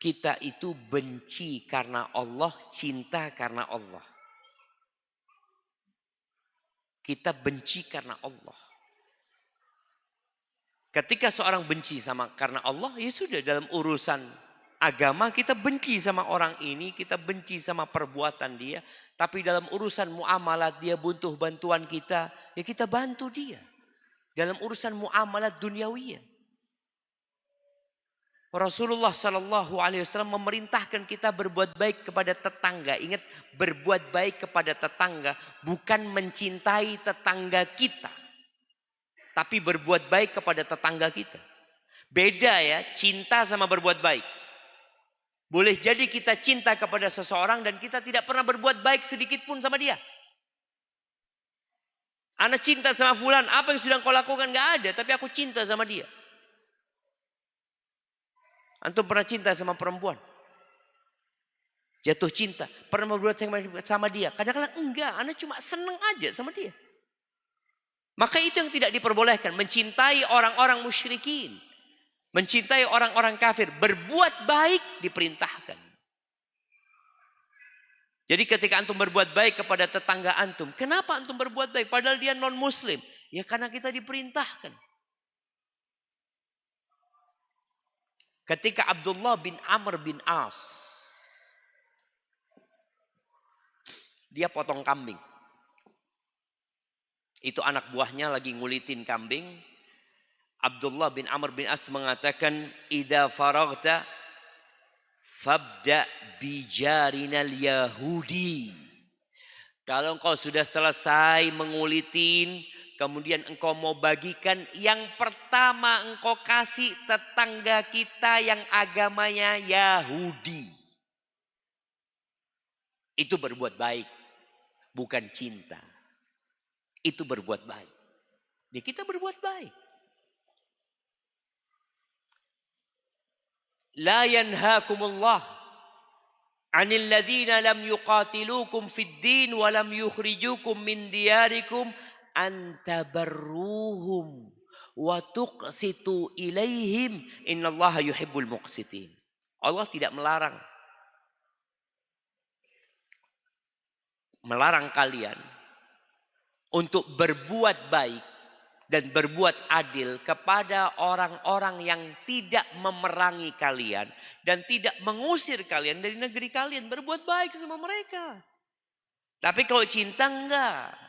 Kita itu benci karena Allah, cinta karena Allah. Kita benci karena Allah. Ketika seorang benci karena Allah, ya sudah, dalam urusan agama kita benci sama orang ini, kita benci sama perbuatan dia. Tapi dalam urusan muamalat dia butuh bantuan kita, ya kita bantu dia. Dalam urusan muamalat duniawiyah. Rasulullah SAW memerintahkan kita berbuat baik kepada tetangga. Ingat, berbuat baik kepada tetangga bukan mencintai tetangga kita, tapi berbuat baik kepada tetangga kita. Beda ya, cinta sama berbuat baik. Boleh jadi kita cinta kepada seseorang dan kita tidak pernah berbuat baik sedikit pun sama dia. Ana cinta sama fulan, apa yang sudah kau lakukan? Gak ada, tapi aku cinta sama dia. Antum pernah cinta sama perempuan? Jatuh cinta, pernah berbuat sama dia? Kadang-kadang enggak, ana cuma seneng aja sama dia. Maka itu yang tidak diperbolehkan, mencintai orang-orang musyrikin. Mencintai orang-orang kafir, berbuat baik diperintahkan. Jadi ketika antum berbuat baik kepada tetangga antum, kenapa antum berbuat baik padahal dia non muslim? Ya karena kita diperintahkan. Ketika Abdullah bin Amr bin As, dia potong kambing. Itu anak buahnya lagi ngulitin kambing. Abdullah bin Amr bin As mengatakan, "Idza faraghta fabda bijarinal Yahudi." Kalau engkau sudah selesai mengulitin, kemudian engkau mau bagikan, yang pertama engkau kasih tetangga kita yang agamanya Yahudi. Itu berbuat baik, bukan cinta. Itu berbuat baik. Jadi kita berbuat baik. La yanhaakumullah 'anil ladzina lam yuqatilukum fid din wa lam yukhrijukum min diyarikum an tabarruhum wa tuqsitu ilaihim innallaha yuhibbul muqsitin. Allah tidak melarang kalian untuk berbuat baik dan berbuat adil kepada orang-orang yang tidak memerangi kalian dan tidak mengusir kalian dari negeri kalian. Berbuat baik sama mereka. Tapi kalau cinta enggak.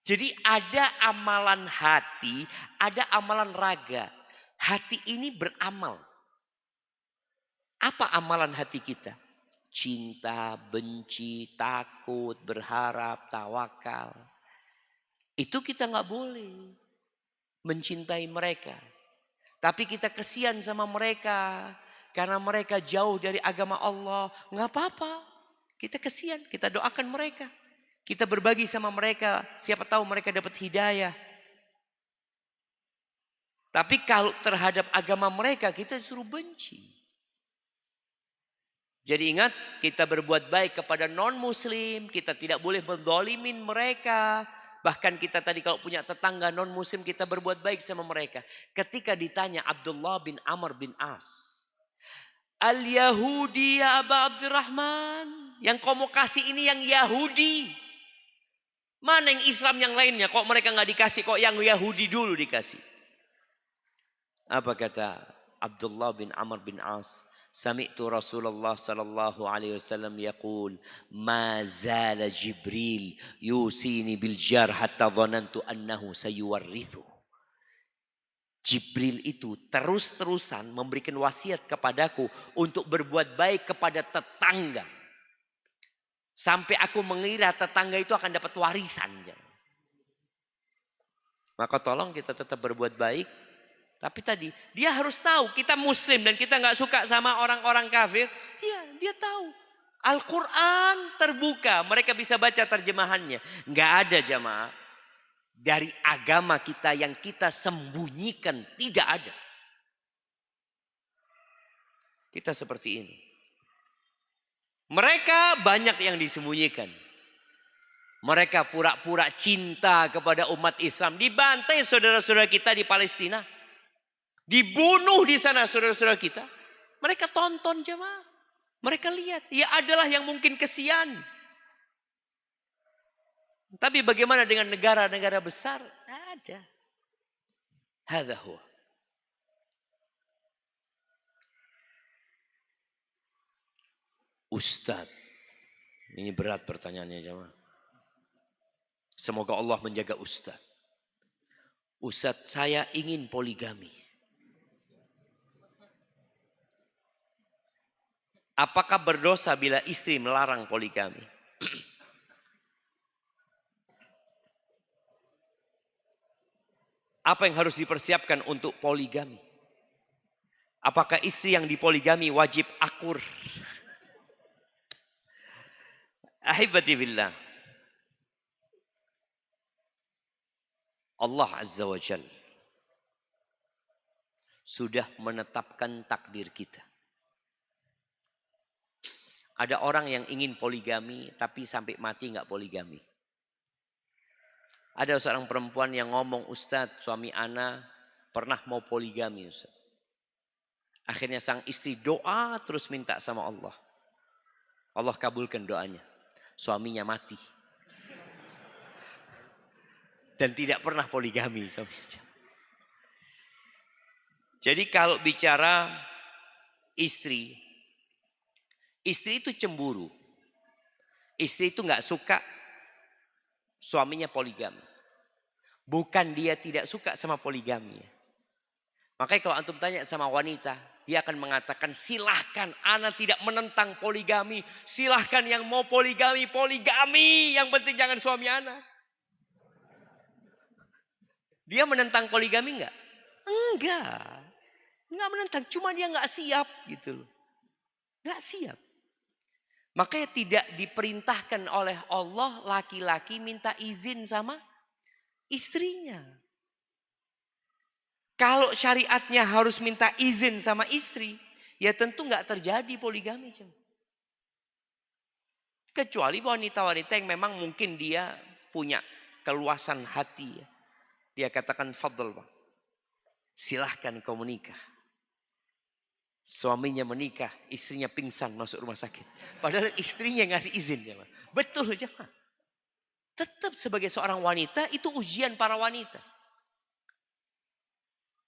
Jadi ada amalan hati, ada amalan raga. Hati ini beramal. Apa amalan hati kita? Cinta, benci, takut, berharap, tawakal. Itu kita nggak boleh mencintai mereka. Tapi kita kesian sama mereka karena mereka jauh dari agama Allah. Nggak apa-apa. Kita kesian, kita doakan mereka. Kita berbagi sama mereka, siapa tahu mereka dapat hidayah. Tapi kalau terhadap agama mereka kita disuruh benci. Jadi ingat, kita berbuat baik kepada non-muslim, kita tidak boleh menzalimin mereka. Bahkan kita tadi kalau punya tetangga non-muslim kita berbuat baik sama mereka. Ketika ditanya Abdullah bin Amr bin As, Al-Yahudi ya Aba Abdurrahman, yang kau mau kasih ini yang Yahudi. Mana yang Islam yang lainnya? Kok mereka nggak dikasih? Kok yang Yahudi dulu dikasih? Apa kata Abdullah bin Amr bin As? Sami'tu Rasulullah sallallahu alaihi wasallam yaqul, ma zala Jibril yusini bil jar hatta dhanantu annahu sayuwarrithu. Jibril itu terus-terusan memberikan wasiat kepadaku untuk berbuat baik kepada tetangga. Sampai aku mengira tetangga itu akan dapat warisan. Maka tolong kita tetap berbuat baik. Tapi tadi dia harus tahu kita muslim dan kita nggak suka sama orang-orang kafir. Iya, dia tahu. Al-Quran terbuka, mereka bisa baca terjemahannya. Nggak ada jamaah dari agama kita yang kita sembunyikan tidak ada. Kita seperti ini. Mereka banyak yang disembunyikan. Mereka pura-pura cinta kepada umat Islam. Dibantai saudara-saudara kita di Palestina. Dibunuh di sana saudara-saudara kita. Mereka tonton jemaah. Mereka lihat. Ya adalah yang mungkin kesian. Tapi bagaimana dengan negara-negara besar? Ada. Hadza huwa. Ustadz. Ini berat pertanyaannya jemaah. Semoga Allah menjaga Ustadz. Ustadz, saya ingin poligami. Apakah berdosa bila istri melarang poligami? Apa yang harus dipersiapkan untuk poligami? Apakah istri yang dipoligami wajib akur? Ahibati billah. Allah Azza wa Jal sudah menetapkan takdir kita. Ada orang yang ingin poligami tapi sampai mati nggak poligami. Ada seorang perempuan yang ngomong, Ustadz, suami ana pernah mau poligami Ustadz. Akhirnya sang istri doa terus minta sama Allah. Allah kabulkan doanya. Suaminya mati. Dan tidak pernah poligami suaminya. Jadi kalau bicara istri itu cemburu. Istri itu nggak suka suaminya poligami. Bukan dia tidak suka sama poligami. Makanya kalau antum tanya sama wanita, dia akan mengatakan silahkan, ana tidak menentang poligami. Silahkan yang mau poligami, poligami. Yang penting jangan suami ana. Dia menentang poligami enggak? Enggak. Enggak menentang, cuma dia enggak siap gitu loh. Enggak siap. Makanya tidak diperintahkan oleh Allah laki-laki minta izin sama istrinya. Kalau syariatnya harus minta izin sama istri, ya tentu enggak terjadi poligami. Kecuali wanita-wanita yang memang mungkin dia punya keluasan hati ya. Dia katakan, fadl bang, silahkan kau menikah. Suaminya menikah, istrinya pingsan masuk rumah sakit. Padahal istrinya ngasih izin. Ya, betul aja. Tetap sebagai seorang wanita, itu ujian para wanita.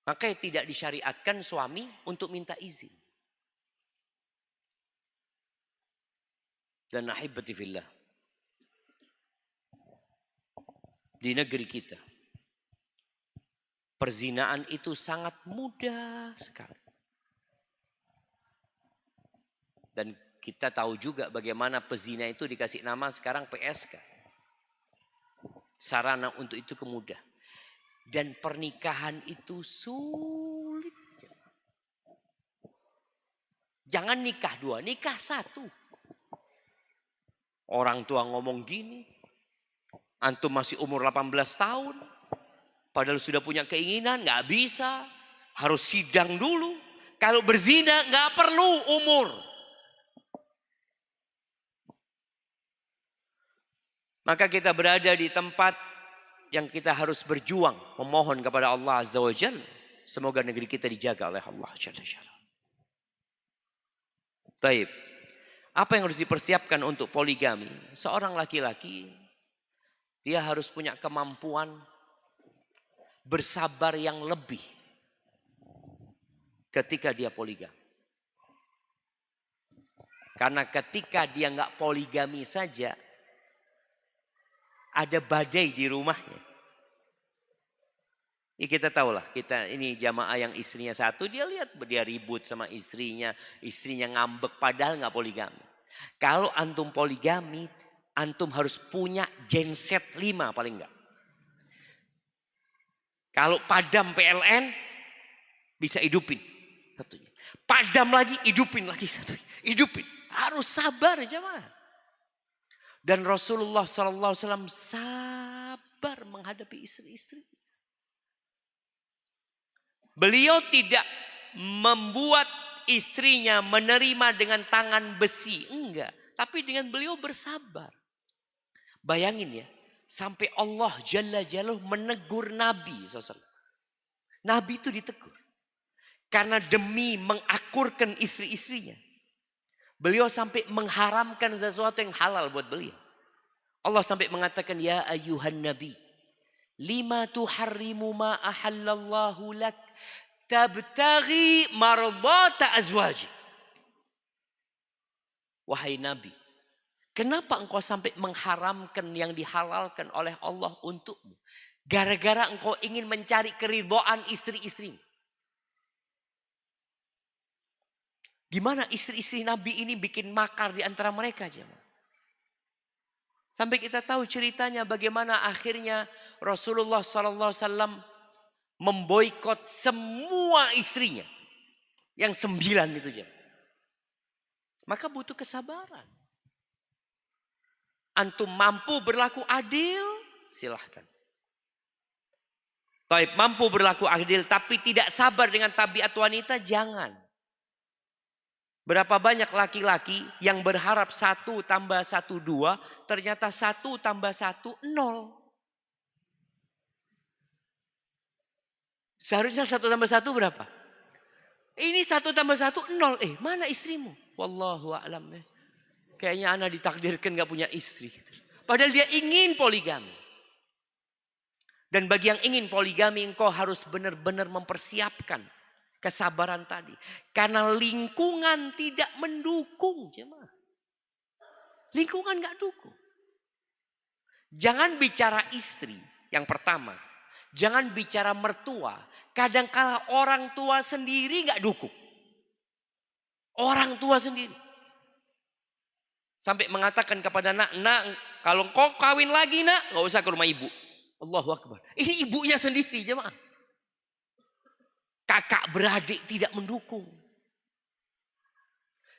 Makanya tidak disyariatkan suami untuk minta izin. Dan ahibati fillah. Di negeri kita. Perzinaan itu sangat mudah sekali. Dan kita tahu juga bagaimana pezina itu dikasih nama sekarang PSK. Sarana untuk itu kemudah. Dan pernikahan itu sulit. Jangan nikah dua, nikah satu. Orang tua ngomong gini. Antum masih umur 18 tahun. Padahal sudah punya keinginan, nggak bisa. Harus sidang dulu. Kalau berzina nggak perlu umur. Maka kita berada di tempat yang kita harus berjuang. Memohon kepada Allah Azza wa Jalla. Semoga negeri kita dijaga oleh Allah Jalla Jalla. Baik. Apa yang harus dipersiapkan untuk poligami? Seorang laki-laki, dia harus punya kemampuan bersabar yang lebih ketika dia poligami. Karena ketika dia nggak poligami saja, ada badai di rumahnya. Ya kita tahulah, kita ini jamaah yang istrinya satu, dia lihat dia ribut sama istrinya ngambek padahal nggak poligami. Kalau antum poligami, antum harus punya genset 5 paling enggak. Kalau padam PLN, bisa hidupin satunya. Padam lagi, hidupin lagi satunya. Hidupin. Harus sabar jemaah. Dan Rasulullah SAW sabar menghadapi istri-istri. Beliau tidak membuat istrinya menerima dengan tangan besi. Enggak. Tapi dengan beliau bersabar. Bayangin ya. Sampai Allah Jalla Jalaluhu menegur Nabi SAW. Nabi itu ditegur. Karena demi mengakurkan istri-istrinya. Beliau sampai mengharamkan sesuatu yang halal buat beliau. Allah sampai mengatakan, ya ayuhan nabi, lima tuharrimu ma ahallallahu lak, tabtaghi mardata azwaji. Wahai nabi, kenapa engkau sampai mengharamkan yang dihalalkan oleh Allah untukmu? Gara-gara engkau ingin mencari keridhaan istri-istrimu. Gimana istri-istri Nabi ini bikin makar di antara mereka jemaah. Sampai kita tahu ceritanya bagaimana akhirnya Rasulullah SAW memboikot semua istrinya. Yang 9 itu jemaah. Maka butuh kesabaran. Antum mampu berlaku adil, silahkan. Taib, mampu berlaku adil tapi tidak sabar dengan tabiat wanita, jangan. Berapa banyak laki-laki yang berharap 1 tambah 1 2, ternyata 1 tambah 1 0. Seharusnya 1 tambah 1 berapa? Ini 1 tambah 1 0. Mana istrimu? Wallahu a'lam. Kayaknya anak ditakdirkan gak punya istri. Padahal dia ingin poligami. Dan bagi yang ingin poligami, engkau harus benar-benar mempersiapkan kesabaran tadi. Karena lingkungan tidak mendukung. Jemaah. Lingkungan gak dukung. Jangan bicara istri yang pertama. Jangan bicara mertua. Kadangkala orang tua sendiri gak dukung. Orang tua sendiri. Sampai mengatakan kepada nak, kalau kau kawin lagi nak, gak usah ke rumah ibu. Allahu Akbar. Ini ibunya sendiri jemaah. Kakak beradik tidak mendukung.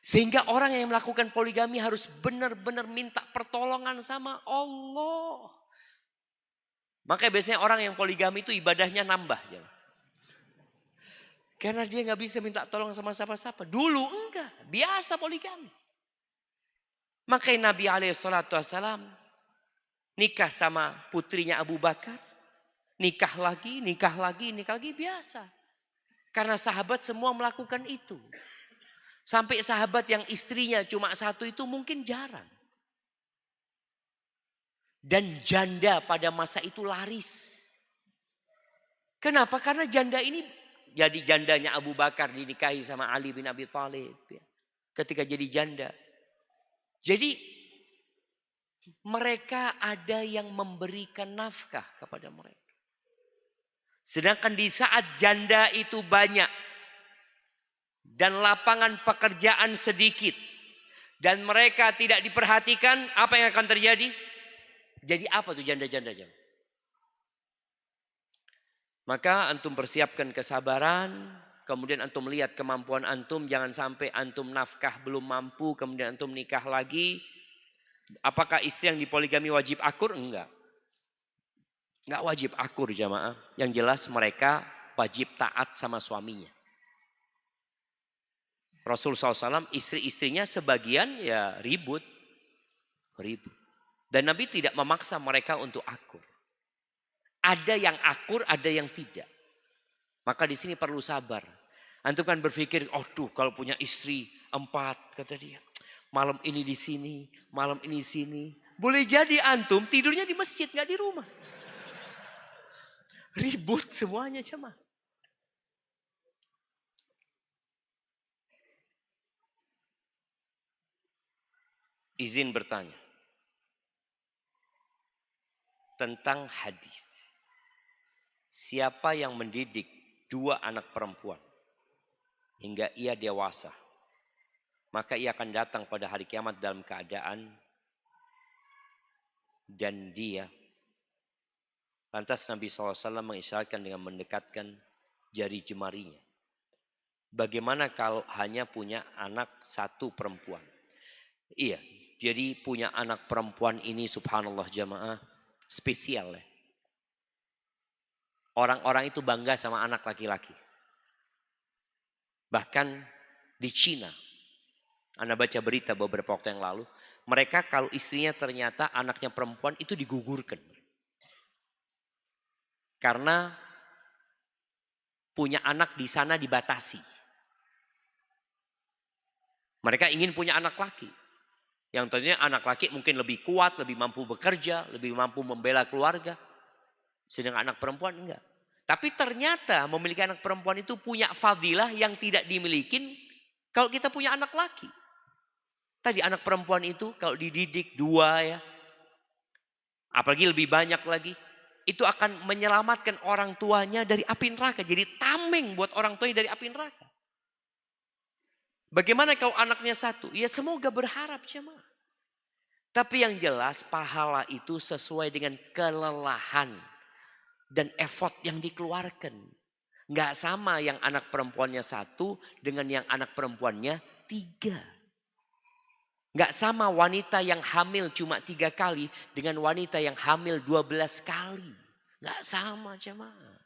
Sehingga orang yang melakukan poligami harus benar-benar minta pertolongan sama Allah. Makanya biasanya orang yang poligami itu ibadahnya nambah. Karena dia gak bisa minta tolong sama siapa-siapa. Dulu enggak, biasa poligami. Makanya Nabi SAW nikah sama putrinya Abu Bakar. Nikah lagi biasa. Karena sahabat semua melakukan itu. Sampai sahabat yang istrinya cuma 1 itu mungkin jarang. Dan janda pada masa itu laris. Kenapa? Karena janda ini jadi jandanya Abu Bakar dinikahi sama Ali bin Abi Thalib. Ketika jadi janda. Jadi mereka ada yang memberikan nafkah kepada mereka. Sedangkan di saat janda itu banyak. Dan lapangan pekerjaan sedikit. Dan mereka tidak diperhatikan, apa yang akan terjadi? Jadi apa tuh janda-janda? Maka antum persiapkan kesabaran. Kemudian antum lihat kemampuan antum. Jangan sampai antum nafkah belum mampu. Kemudian antum nikah lagi. Apakah istri yang dipoligami wajib akur? Enggak. Enggak wajib akur jamaah. Yang jelas mereka wajib taat sama suaminya. Rasul SAW istri-istrinya sebagian ya ribut. Dan Nabi tidak memaksa mereka untuk akur. Ada yang akur, ada yang tidak. Maka di sini perlu sabar. Antum kan berpikir, kalau punya istri 4 kata dia. Malam ini di sini, malam ini di sini. Boleh jadi antum tidurnya di masjid, nggak di rumah. Ribut semuanya jemaah. Izin bertanya tentang hadis. Siapa yang mendidik 2 anak perempuan hingga ia dewasa, maka ia akan datang pada hari kiamat dalam keadaan dan dia. Lantas Nabi SAW mengisyaratkan dengan mendekatkan jari jemarinya. Bagaimana kalau hanya punya anak 1 perempuan? Iya, Jadi punya anak perempuan ini subhanallah jamaah spesial ya. Orang-orang itu bangga sama anak laki-laki. Bahkan di Cina, Anda baca berita beberapa waktu yang lalu, mereka kalau istrinya ternyata anaknya perempuan itu digugurkan. Karena punya anak di sana dibatasi. Mereka ingin punya anak laki. Yang tentunya anak laki mungkin lebih kuat, lebih mampu bekerja, lebih mampu membela keluarga. Sedangkan anak perempuan enggak. Tapi ternyata memiliki anak perempuan itu punya fadilah yang tidak dimiliki kalau kita punya anak laki. Tadi anak perempuan itu kalau dididik 2 ya, apalagi lebih banyak lagi, itu akan menyelamatkan orang tuanya dari api neraka. Jadi tameng buat orang tuanya dari api neraka. Bagaimana kalau anaknya 1? Ya semoga berharap jemaah. Tapi yang jelas pahala itu sesuai dengan kelelahan dan effort yang dikeluarkan. Nggak sama yang anak perempuannya 1 dengan yang anak perempuannya 3. Nggak sama wanita yang hamil cuma 3 kali dengan wanita yang hamil 12 kali. Nggak sama jemaah.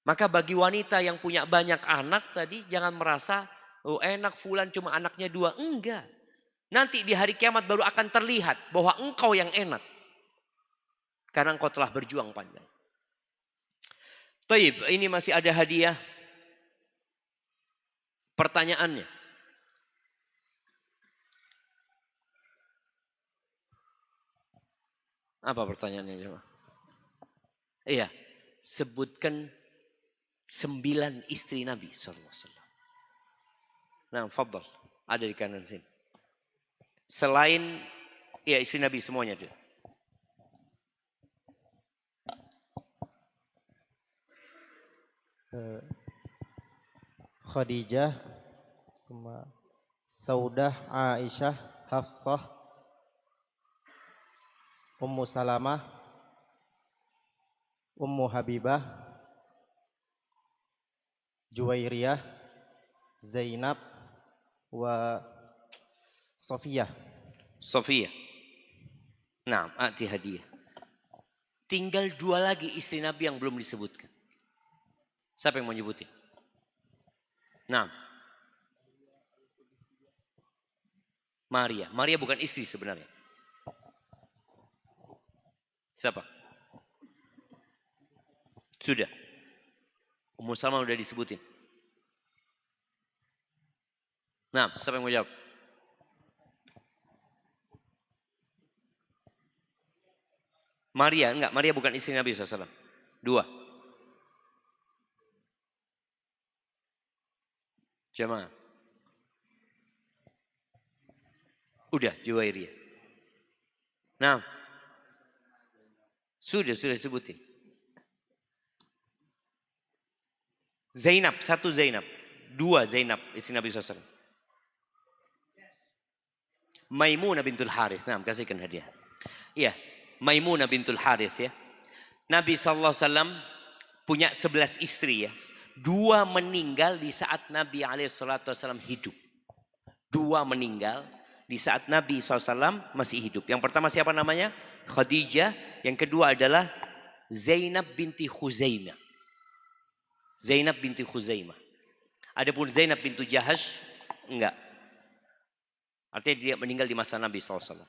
Maka bagi wanita yang punya banyak anak tadi jangan merasa oh enak fulan cuma anaknya 2. Enggak. Nanti di hari kiamat baru akan terlihat bahwa engkau yang enak. Karena engkau telah berjuang panjang. Taib, ini masih ada hadiah. Pertanyaannya. Apa pertanyaannya jemaah? Iya, sebutkan 9 istri Nabi SAW. Nah, fadal, ada di kanan sini. Selain, ya istri Nabi semuanya dia. Khadijah, Saudah, Aisyah, Hafsah, Ummu Salamah, Ummu Habibah, Juwairiyah, Zainab, wa Sofiyah. Sofia. Nah, ati hadiah. Tinggal 2 lagi istri Nabi yang belum disebutkan. Siapa yang mau nyebutin? Nah. Maria. Maria bukan istri sebenarnya. Siapa? Sudah. Ummu Salamah sudah disebutin. Nah, siapa yang mau jawab? Maria, enggak. Maria bukan istri Nabi SAW. 2. Jamaah. Udah, Juwairiyah. Nah. Sudah sebutin. Zainab, 1 Zainab. 2 Zainab, istri Nabi SAW. Maimunah bintul Harith. Nah, kasihkan hadiah. Iya, Maimunah bintul Harith ya. Nabi SAW punya 11 istri ya. 2 meninggal di saat Nabi SAW hidup. 2 meninggal di saat Nabi SAW masih hidup. Yang pertama siapa namanya? Khadijah. Yang kedua adalah Zainab binti Khuzaimah. Zainab binti Khuzaimah. Adapun Zainab bintu Jahash, enggak. Artinya dia meninggal di masa Nabi SAW.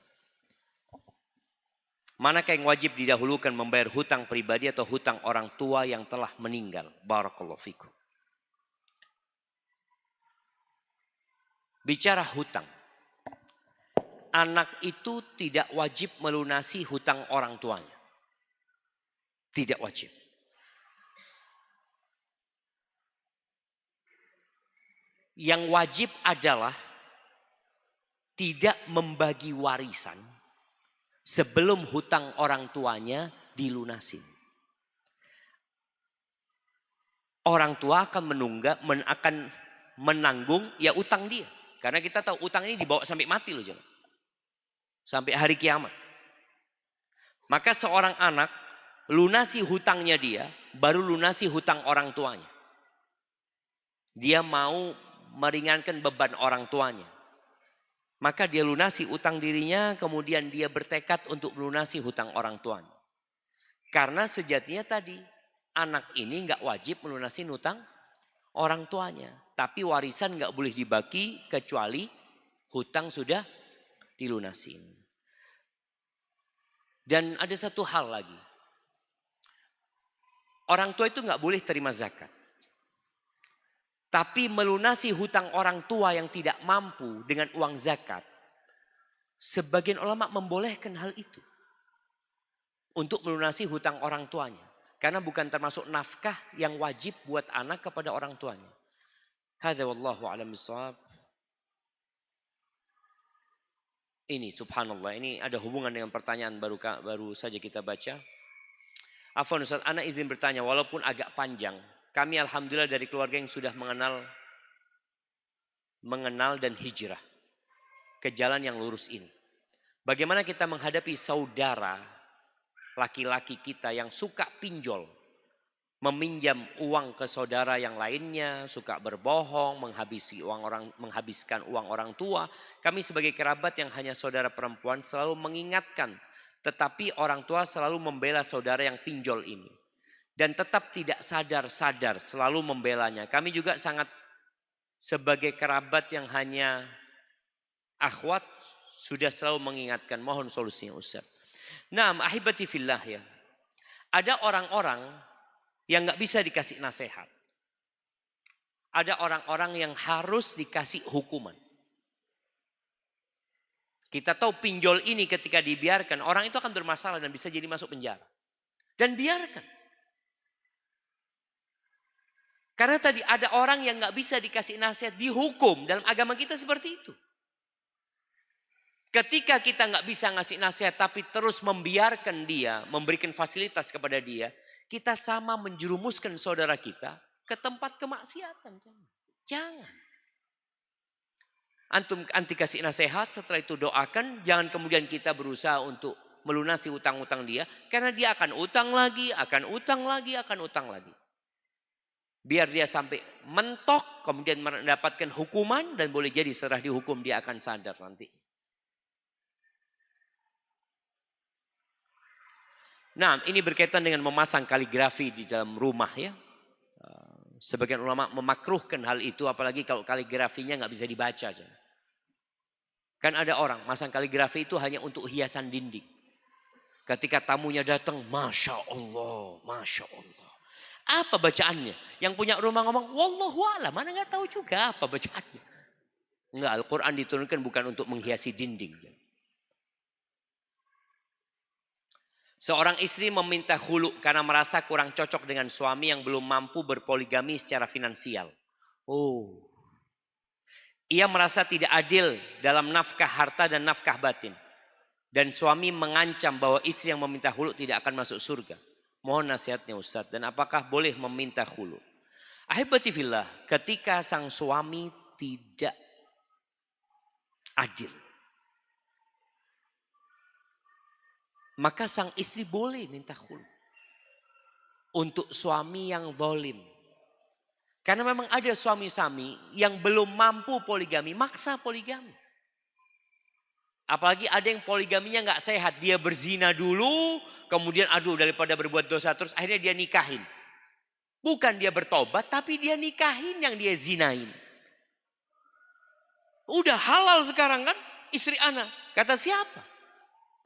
Manakah yang wajib didahulukan membayar hutang pribadi atau hutang orang tua yang telah meninggal? Barakallahu fikum. Bicara hutang. Anak itu tidak wajib melunasi hutang orang tuanya. Tidak wajib. Yang wajib adalah tidak membagi warisan sebelum hutang orang tuanya dilunasin. Orang tua akan menanggung ya utang dia. Karena kita tahu utang ini dibawa sampai mati loh jemaah. Sampai hari kiamat. Maka seorang anak lunasi hutangnya dia, baru lunasi hutang orang tuanya. Dia mau meringankan beban orang tuanya. Maka dia lunasi utang dirinya, kemudian dia bertekad untuk melunasi hutang orang tuanya. Karena sejatinya tadi, anak ini nggak wajib melunasi hutang orang tuanya. Tapi warisan nggak boleh dibagi kecuali hutang sudah dilunasi. Dan ada satu hal lagi. Orang tua itu nggak boleh terima zakat. Tapi melunasi hutang orang tua yang tidak mampu dengan uang zakat. Sebagian ulama membolehkan hal itu. Untuk melunasi hutang orang tuanya. Karena bukan termasuk nafkah yang wajib buat anak kepada orang tuanya. Hadza wallahu a'lam bishawab. Ini subhanallah, ini ada hubungan dengan pertanyaan baru saja kita baca. Afwan Ustaz, ana izin bertanya walaupun agak panjang. Kami alhamdulillah dari keluarga yang sudah mengenal dan hijrah ke jalan yang lurus ini. Bagaimana kita menghadapi saudara laki-laki kita yang suka pinjol, meminjam uang ke saudara yang lainnya, suka berbohong, menghabiskan uang orang tua. Kami sebagai kerabat yang hanya saudara perempuan selalu mengingatkan, tetapi orang tua selalu membela saudara yang pinjol ini. Dan tetap tidak sadar-sadar selalu membelanya. Kami juga sangat sebagai kerabat yang hanya akhwat sudah selalu mengingatkan. Mohon solusinya Ustaz. Nah, ahibati fillah ya. Ada orang-orang yang gak bisa dikasih nasihat. Ada orang-orang yang harus dikasih hukuman. Kita tahu pinjol ini ketika dibiarkan, orang itu akan bermasalah dan bisa jadi masuk penjara. Dan biarkan. Karena tadi ada orang yang gak bisa dikasih nasihat, dihukum. Dalam agama kita seperti itu. Ketika kita gak bisa ngasih nasihat tapi terus membiarkan dia, memberikan fasilitas kepada dia, kita sama menjerumuskan saudara kita ke tempat kemaksiatan. Jangan. Antum anti kasih nasihat, setelah itu doakan, jangan kemudian kita berusaha untuk melunasi utang-utang dia, karena dia akan utang lagi, akan utang lagi, akan utang lagi. Biar dia sampai mentok, kemudian mendapatkan hukuman, dan boleh jadi setelah dihukum dia akan sadar nanti. Nah, ini berkaitan dengan memasang kaligrafi di dalam rumah ya. Sebagian ulama memakruhkan hal itu, apalagi kalau kaligrafinya nggak bisa dibaca. Kan ada orang masang kaligrafi itu hanya untuk hiasan dinding. Ketika tamunya datang, Masya Allah, Masya Allah. Apa bacaannya? Yang punya rumah ngomong, wallahu a'lam, mana nggak tahu juga apa bacaannya. Enggak, Al-Quran diturunkan bukan untuk menghiasi dinding. Seorang istri meminta khulu karena merasa kurang cocok dengan suami yang belum mampu berpoligami secara finansial. Ia merasa tidak adil dalam nafkah harta dan nafkah batin. Dan suami mengancam bahwa istri yang meminta khulu tidak akan masuk surga. Mohon nasihatnya Ustaz, dan apakah boleh meminta khulu? Ahibati fillah, ketika sang suami tidak adil, maka sang istri boleh minta khulu. Untuk suami yang zalim. Karena memang ada suami-suami yang belum mampu poligami, maksa poligami. Apalagi ada yang poligaminya nggak sehat, dia berzina dulu, kemudian aduh daripada berbuat dosa terus akhirnya dia nikahin. Bukan dia bertobat, tapi dia nikahin yang dia zinain. Udah halal sekarang kan istri anak. Kata siapa?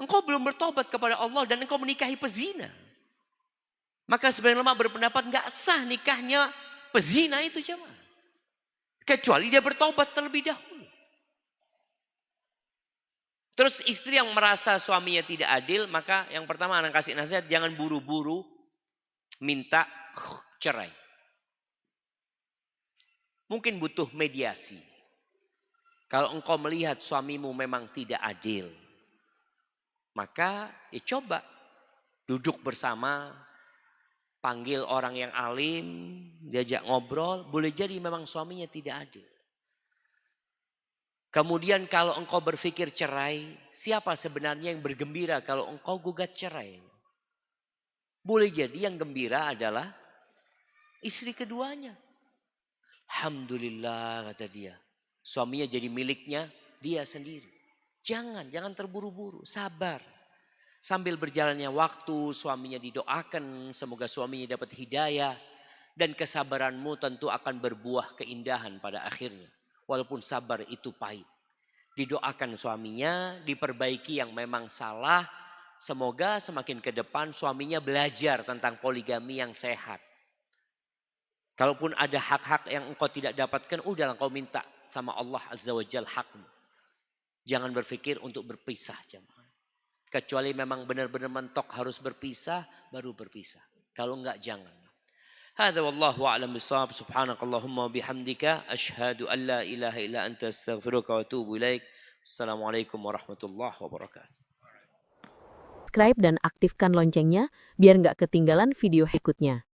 Engkau belum bertobat kepada Allah dan engkau menikahi pezina. Maka sebagian ulama berpendapat nggak sah nikahnya pezina itu jemaah. Kecuali dia bertobat terlebih dahulu. Terus istri yang merasa suaminya tidak adil, maka yang pertama anak kasih nasihat, jangan buru-buru minta cerai. Mungkin butuh mediasi. Kalau engkau melihat suamimu memang tidak adil, maka ya coba duduk bersama, panggil orang yang alim, diajak ngobrol, boleh jadi memang suaminya tidak adil. Kemudian kalau engkau berpikir cerai, siapa sebenarnya yang bergembira kalau engkau gugat cerai? Boleh jadi yang gembira adalah istri keduanya. Alhamdulillah kata dia, suaminya jadi miliknya dia sendiri. Jangan terburu-buru, sabar. Sambil berjalannya waktu, suaminya didoakan, semoga suaminya dapat hidayah. Dan kesabaranmu tentu akan berbuah keindahan pada akhirnya. Walaupun sabar itu pahit. Didoakan suaminya, diperbaiki yang memang salah. Semoga semakin ke depan suaminya belajar tentang poligami yang sehat. Kalaupun ada hak-hak yang engkau tidak dapatkan, udahlah engkau minta sama Allah Azza wa Jalla hakmu. Jangan berpikir untuk berpisah jemaah. Kecuali memang benar-benar mentok harus berpisah, baru berpisah. Kalau enggak jangan. Hadza wallahu a'lam bissawab. Subhanakallahumma wa bihamdika asyhadu an la ilaha illa anta astaghfiruka wa atubu ilaik. Assalamualaikum warahmatullahi wabarakatuh. Subscribe dan aktifkan loncengnya biar nggak ketinggalan video berikutnya.